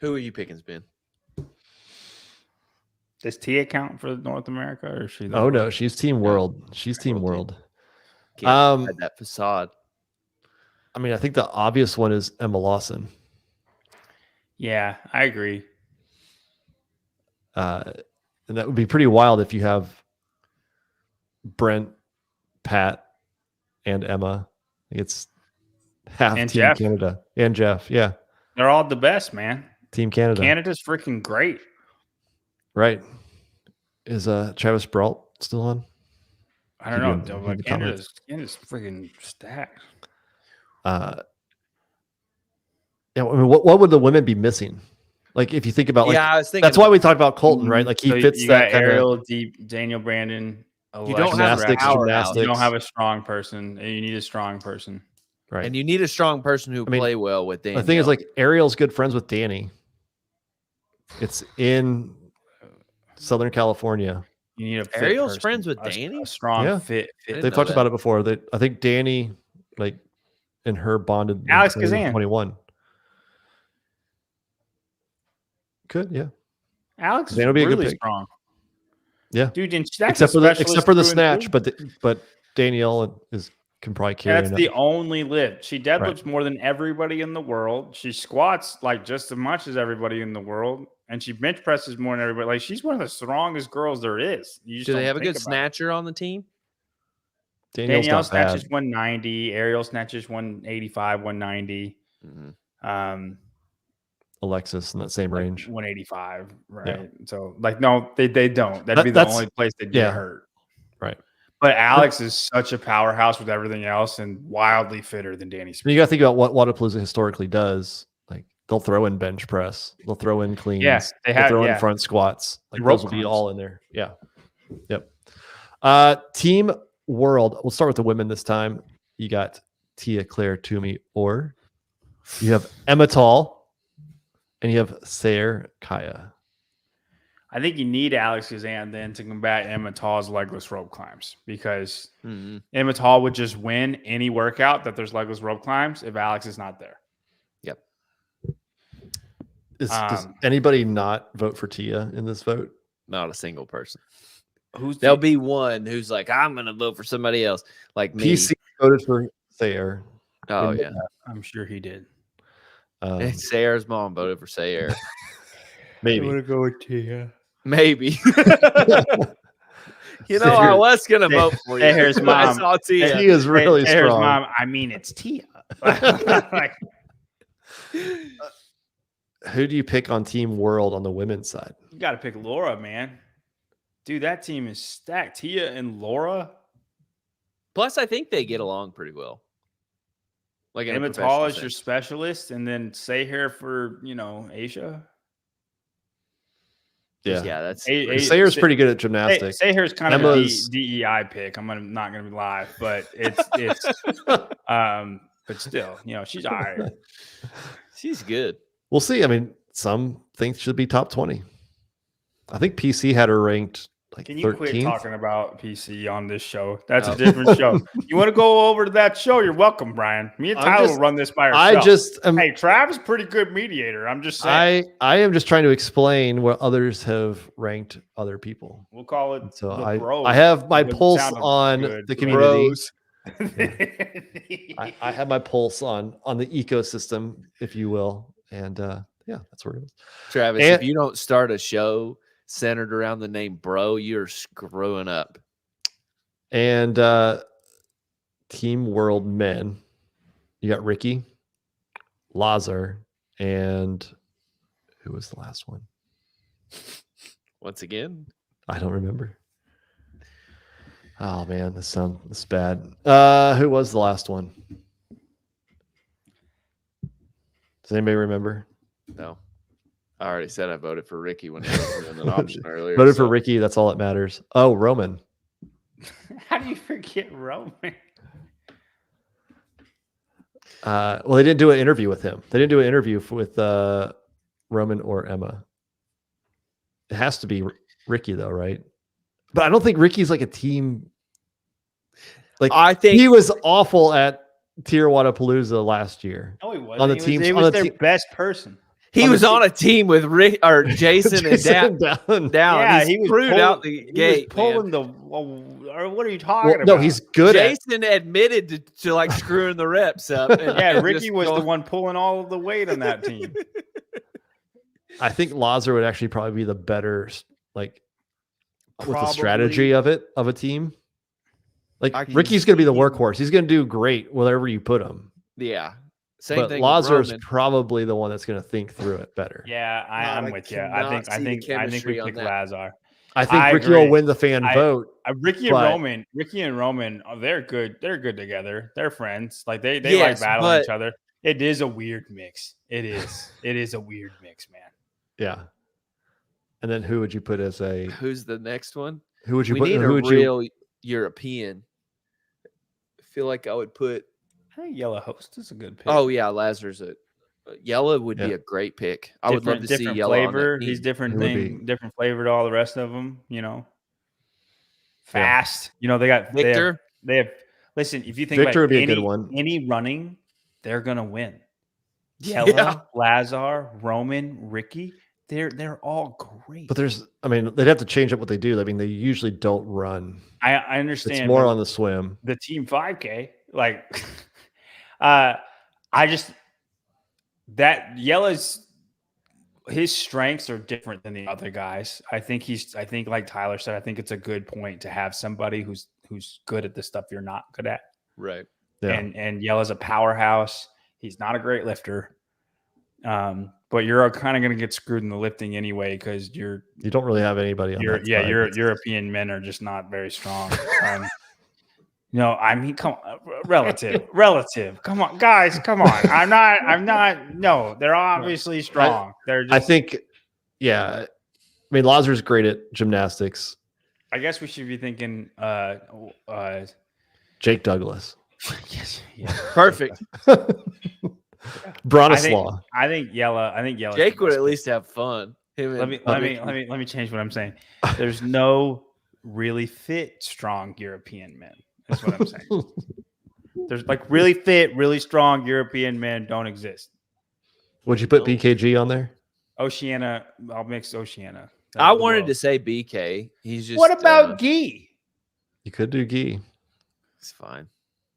Who are you picking, Spin? Does Tia count for North America, or is she? the Oh world? no, she's Team World. She's Team World World. Can't hide that facade. I mean, I think the obvious one is Emma Lawson. Yeah, I agree. And that would be pretty wild if you have Brent, Pat, and Emma. I think it's half And Team Jeff. Canada and Jeff. Yeah, They're all the best, man. Team Canada. Canada's freaking great. Right? Is Travis Brault still on? I don't Keep know. in- though, keep but the comments. Canada's freaking stacked. Yeah. I mean, what would the women be missing? Like, if you think about, like, I was thinking that's why we talked about Colton, right? Like, he So fits you that got kind of Ariel, Deep, Daniel Brandon. You don't have Alexis gymnastics, Rapp. powerhouse. You don't have a strong person. And you need a strong person. right. And you need a strong person who mean, play well with Danielle. The thing is, like, Ariel's good friends with Danny. It's in Southern California. You need a fit Ariel's person, friends with a Danny? A strong Yeah. fit. didn't They've know talked that. about it before. I think Danny, like, and her bonded in Alex Kazan. 2021. Could, yeah. Alex is That'll be a good really pick. strong. Yeah. Dude, and that's Except for the specialist snatch, through and through. but Danielle can probably carry That's it. the only lift. She deadlifts Right. more than everybody in the world. She squats like just as much as everybody in the world, and she bench presses more than everybody. Like, she's one of the strongest girls there is. You just Do they don't have a think good about it. snatcher on the team? Danielle's Danielle not bad. snatches 190. Ariel snatches 185, 190. Mhm. Alexis in that same Like range. 185. Right. Yeah. So, like, no, they don't. That'd be the That's- only place they'd yeah. get hurt. Right. But Alex is such a powerhouse with everything else and wildly fitter than Danny I Smith. mean, you got to think about what Wodapalooza historically does. Like, they'll throw in bench press, they'll throw in cleans, Yes, they they'll have- throw in yeah. front squats. Like, Rope those will be climbs. all in there. Yeah. Yep. Team World. We'll start with the women this time. You got Tia, Claire, Toomey, or you have Emma Tall, and you have Sayre Kaya. I think you need Alex Kazan then to combat Emma Tall's legless rope climbs, because Mhm. Emma Tall would just win any workout that there's legless rope climbs if Alex is not there. Yep. Does anybody not vote for Tia in this vote? Not a single person. Who's There'll be one who's like, I'm going to vote for somebody else, like me. PC voted for Sayre. Oh, yeah. I'm sure he did. And Sayre's mom voted for Sayre. Maybe. go with Tia. Maybe. You know, I was going to vote for you. Sayre's I mom. saw Tia. Tia is really Sayre's strong. mom. I mean, it's Tia. Like, Who do you pick on Team World on the women's side? you got to pick Laura, man. Dude, that team is stacked. Tia and Laura. Plus, I think they get along pretty well. Like in a Emma professional Tall is your sense. specialist, and then Sayre for, Asia. Yeah. Yeah, that's Sayre's pretty good at gymnastics. Sayre's kind of Emma's- a DEI pick. Not gonna be live, but it's but still, she's all right. she's good. We'll see. I mean, some think should be top 20. I think PC had her ranked like Can you quit 13th. talking about PC on this show? That's Oh. a different show. You want to go over to that show? You're welcome, Brian. Me and I'm Tyler just- will run this by I ourselves. just am, Hey, Trav is a pretty good mediator. I'm just saying. I am just trying to explain what others have ranked other people. We'll call it. So the I bros. have my It doesn't pulse sound on good. the community. Bros. I have my pulse on the ecosystem, if you will. And yeah, that's where it is. Travis, And- if you don't start a show centered around the name bro, you're screwing up. And Team World Men, you got Ricky, Lazar, and who was the last one? Once again, I don't remember. Oh man, this is bad. Who was the last one? Does anybody remember? No. I already said I voted for Ricky when he was given an option earlier. Voted for Ricky. That's all that matters. Oh, Roman. How do you forget Roman? Well, they didn't do an interview with him. They didn't do an interview with Roman or Emma. It has to be Ricky, though, right? But I don't think Ricky's like a team. Like I think he was awful at TYR Wodapalooza last year. No, he wasn't. On the He was- teams- he on was the their te- best person. he was on a team with Rick or Jason and Jason down. Yeah, He was screwed pulling- out the gate. He was Man. pulling or what are you talking Well, about? no, he's good at. Jason admitted to like screwing the reps up. and- Yeah, and Ricky just was the going- one pulling all of the weight on that team. I think Lazar would actually probably be the better, like, with the Probably. strategy of a team. Like I can Ricky's going to be the see- workhorse. He's going to do great wherever you put him. Yeah. Same But thing. Lazar's With Roman. probably the one that's going to think through it better. Yeah, God, I'm I with you. I cannot see the think we chemistry on pick that. Lazar. I think I Ricky agree. will win the fan vote. Ricky But- and Roman, oh, they're good. They're good together. They're friends. Like they Yes, like battling but- each other. It is a weird mix. It is. It is a weird mix, man. Yeah. And then who would you put as a? Who's the next one? Who would you We put? need a Who would you? real European. I feel like I would put. I think Yellow Host is a good pick. Oh yeah, Lazar's a. Yella would be Yeah. a great pick. I would love to see different Yella on that flavor. team. He's different He would thing, different flavor to all the rest of them. You know, Yeah. fast. You know, they got Victor. They have. Listen, if you think Victor about would be a any, good one. any running, they're gonna win. Yeah. Yella, Lazar, Roman, Ricky. They're all great. But there's, I mean, they'd have to change up what they do. I mean, they usually don't run. I understand. It's more but on the swim. the team 5K. Like, I just that Yella's his strengths are different than the other guys. I think like Tyler said, I think it's a good point to have somebody who's good at the stuff you're not good at. Right. Yeah. And Yella's a powerhouse. He's not a great lifter. But you're kind of going to get screwed in the lifting anyway because You don't really have anybody on that side. European men are just not very strong. No, I mean, come on, relative. Come on, guys, come on. I'm not. No, they're obviously strong. They're. Just, I think, yeah. I mean, Lazar's great at gymnastics. I guess we should be thinking. Jake Douglas, Yes. Perfect. Bronislaw. I think Yella. Jake would at least have fun. Him Let and me change what I'm saying. There's no really fit, strong European men. That's what I'm saying. There's like really fit, really strong European men don't exist. Would you put BKG on there? Oceania, I'll mix Oceania. I wanted to say BK. He's just. What about Guy? You could do Gee. It's fine.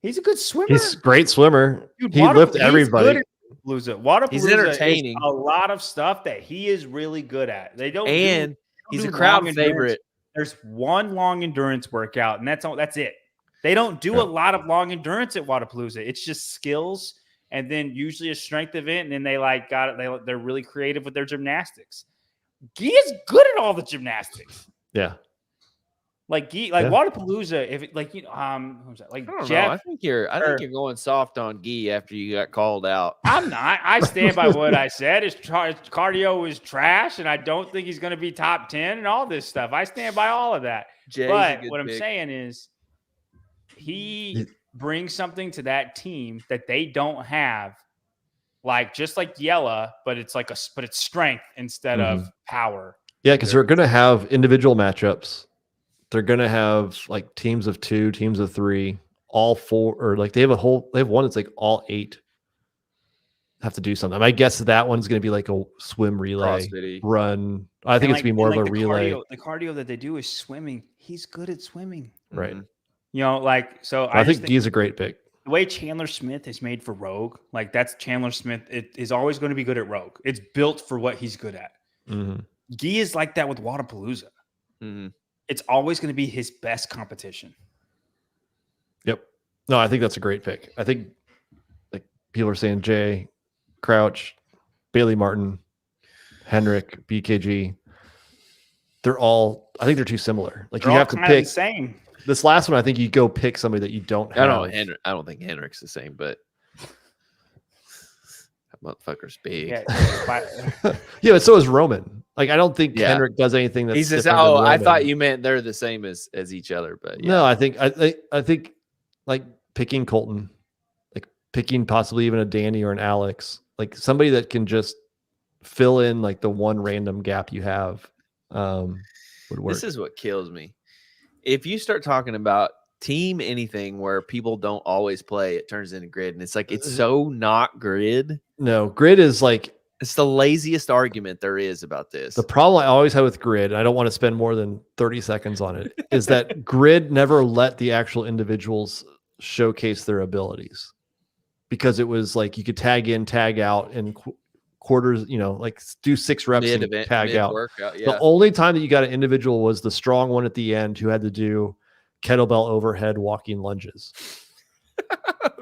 He's a good swimmer. He's a great swimmer. Dude, He Wodapalooza- lifted he's everybody. good at Wodapalooza. He's entertaining. is a lot of stuff that he is really good at. They don't. And do he's a long crowd endurance. favorite. There's one long endurance workout, and that's all. That's it. They don't do a lot of long endurance at Wodapalooza. It's just skills, and then usually a strength event, and then they like got it. They're really creative with their gymnastics. Guy is good at all the gymnastics. Yeah. Like Guy, Yeah. Wodapalooza, if it like who's that? Like I don't know. Jeff. I think you're going soft on Gee after you got called out. I'm not. I stand by what I said. His cardio is trash, and I don't think he's going to be top 10 and all this stuff. I stand by all of that. Jay's But a good what I'm pick. saying is he brings something to that team that they don't have, like just like Yella, but it's but it's strength instead of power. Yeah, because they're going to have individual matchups. They're going to have like teams of 2, teams of 3, all 4, or like they have one that's like all 8 have to do something. My guess is that one's going to be like a swim relay CrossFit-y. run. I think it's going to be more of a relay. The cardio that they do is swimming. He's good at swimming. Right. Mhm. You know, like, so I just think he's a great pick. the way Chandler Smith is made for Rogue, like that's Chandler Smith. It is always going to be good at Rogue. It's built for what he's good at. Mhm. Guy is like that with Wodapalooza. Mhm. It's always going to be his best competition. Yep. No, I think that's a great pick. I think like people are saying Jay, Crouch, Bailey Martin, Henrik, BKG. They're all, I think they're too similar. Like They're you all have to kind of pick the same. this last one. I think you go pick somebody that you don't have. I don't think Henrik's the same, but motherfucker's big. Yeah, Yeah, but so is Roman. Like, I don't think Yeah. Kendrick does anything that's He says, different than "Oh, I Roman. thought you meant they're the same as each other." But yeah. No, I think like picking Colton, like picking possibly even a Danny or an Alex, like somebody that can just fill in like the one random gap you have, would work. This is what kills me. If you start talking about team anything where people don't always play, it turns into grid, and it's like it's so not grid. No, grid is like It's the laziest argument there is about this. the problem I always have with grid, and I don't want to spend more than 30 seconds on it, is that grid never let the actual individuals showcase their abilities, because it was like you could tag in, tag out, and quarters, like do 6 reps and tag out. Workout, yeah. The only time that you got an individual was the strong one at the end who had to do kettlebell overhead walking lunges.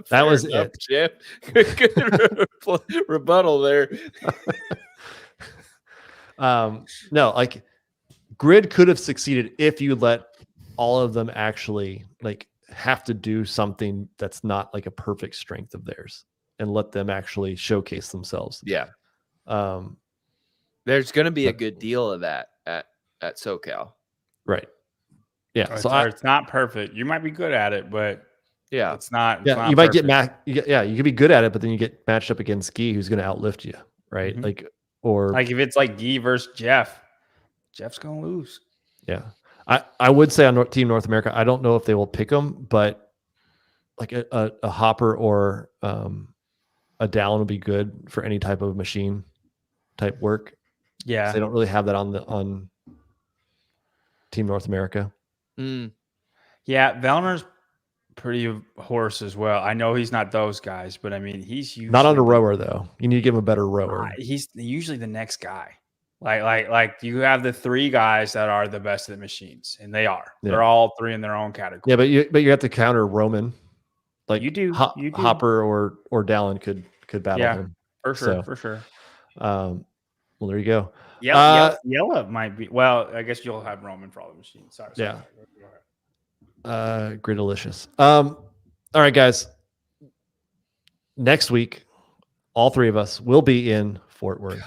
That was enough, it. Jeff. Good rebuttal there. No, like grid could have succeeded if you let all of them actually like have to do something that's not like a perfect strength of theirs, and let them actually showcase themselves. Yeah. There's going to be a good deal of that at SoCal. Right. Yeah. It's not perfect. You might be good at it, but yeah, it's not. Yeah, not you might perfect. you could be good at it, but then you get matched up against Guy, who's going to outlift you, right? Mhm. Like, or Like if it's like Guy versus Jeff, Jeff's gonna lose. yeah. I would say on Team North America, I don't know if they will pick them, but like a Hopper or a Dallin would be good for any type of machine type work. Yeah, They don't really have that on Team North America. Yeah, Vellner's pretty horse as well. I know he's not those guys, but I mean he's usually Not on a rower though. You need to give him a better rower. He's usually the next guy. Like you have the 3 guys that are the best at the machines, and they are. Yeah. They're all 3 in their own category. Yeah, but you have to counter Roman. Like You do. Hopper or Dallin could battle him. For sure, So, for sure. Well, there you go. Yella might be. Well, I guess you'll have Roman for all the machines. Sorry. Yeah. Go ahead. Gridalicious. All right, guys. Next week, all 3 of us will be in Fort Worth.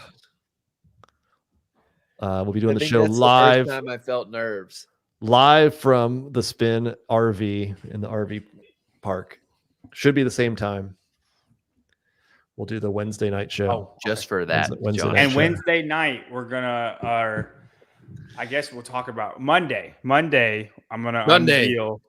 We'll be doing the show live. The first time I felt nerves. Live from the Spin RV in the RV park. Should be the same time. We'll do the Wednesday night show. Just for that. Wednesday night And show. Wednesday night, we're gonna I guess we'll talk about Monday. I'm gonna unveil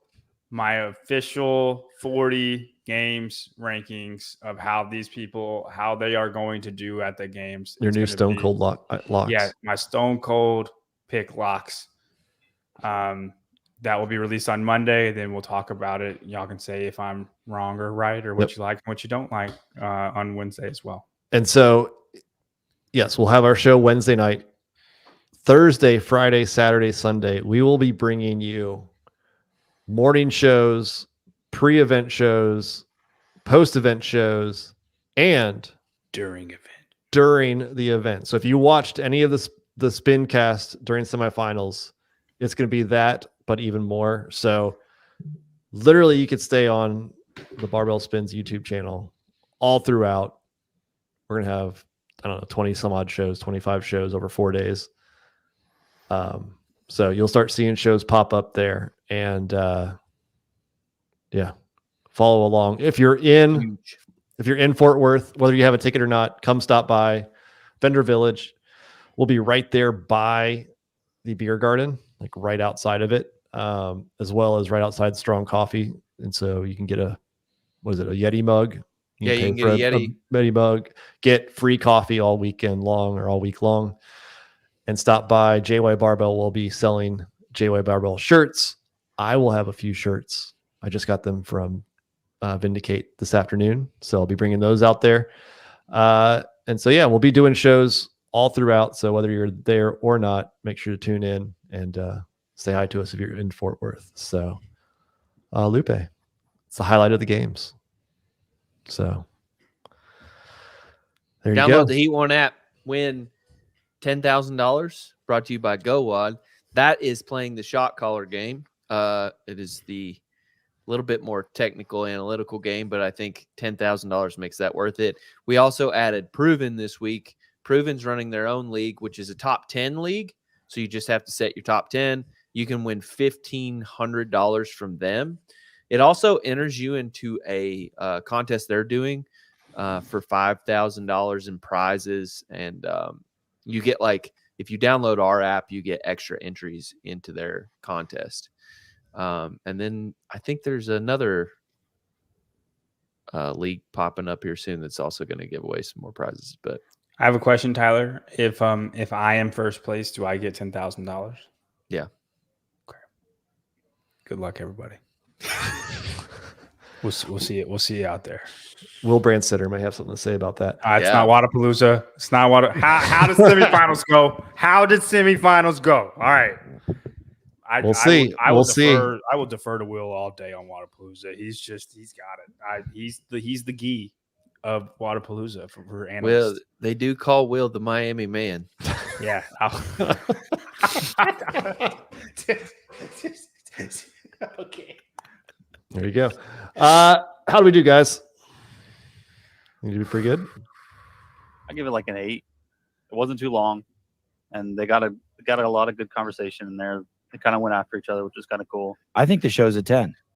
my official 40 games rankings of how they are going to do at the games. Your new Stone Cold locks. Yeah, my Stone Cold pick locks. That will be released on Monday. Then we'll talk about it. Y'all can say if I'm wrong or right, or what you like and what you don't like on Wednesday as well. And so, yes, we'll have our show Wednesday night. Thursday, Friday, Saturday, Sunday, we will be bringing you morning shows, pre-event shows, post-event shows, and During the event. So if you watched any of the spin cast during semifinals, it's going to be that, but even more. So literally you could stay on the Barbell Spins YouTube channel all throughout. We're going to have, 20 some odd shows, 25 shows over 4 days. So you'll start seeing shows pop up there, and follow along. If you're in Fort Worth, whether you have a ticket or not, come stop by Vendor Village. We'll be right there by the beer garden, like right outside of it, as well as right outside Strong Coffee. And so you can get a Yeti mug. You can get a Yeti mug, get free coffee all weekend long or all week long, and stop by. JY Barbell will be selling JY Barbell shirts. I will have a few shirts. I just got them from Vindicate this afternoon, so I'll be bringing those out there. And so, we'll be doing shows all throughout. So whether you're there or not, make sure to tune in and say hi to us if you're in Fort Worth. So, Lupe, it's the highlight of the games. So there you go. Download the Heat One app. Win $10,000. Brought to you by GoWad. That is playing the shot caller game. It is the little bit more technical, analytical game, but I think $10,000 makes that worth it. We also added Proven this week. Proven's running their own league, which is a top 10 league. So you just have to set your top 10. You can win $1,500 from them. It also enters you into a contest they're doing for $5,000 in prizes. And you get like, if you download our app, you get extra entries into their contest. And then I think there's another league popping up here soon that's also going to give away some more prizes. But I have a question, Tyler. If I am first place, do I get $10,000? Yeah. Okay. Good luck, everybody. We'll see it. We'll see you out there. Will Brandsetter may have something to say about that. It's not Wodapalooza. It's not How did semifinals go? How did semifinals go? All right. We'll see. I will defer to Will all day on Wodapalooza. He's got it. He's the Gee of Wodapalooza for analysts. Will, they do call Will the Miami man. Yeah. Okay. There you go. How do we do, guys? You do pretty good. I give it like an 8. It wasn't too long, and they got a lot of good conversation in there. They kind of went after each other, which is kind of cool. I think the show's a 10.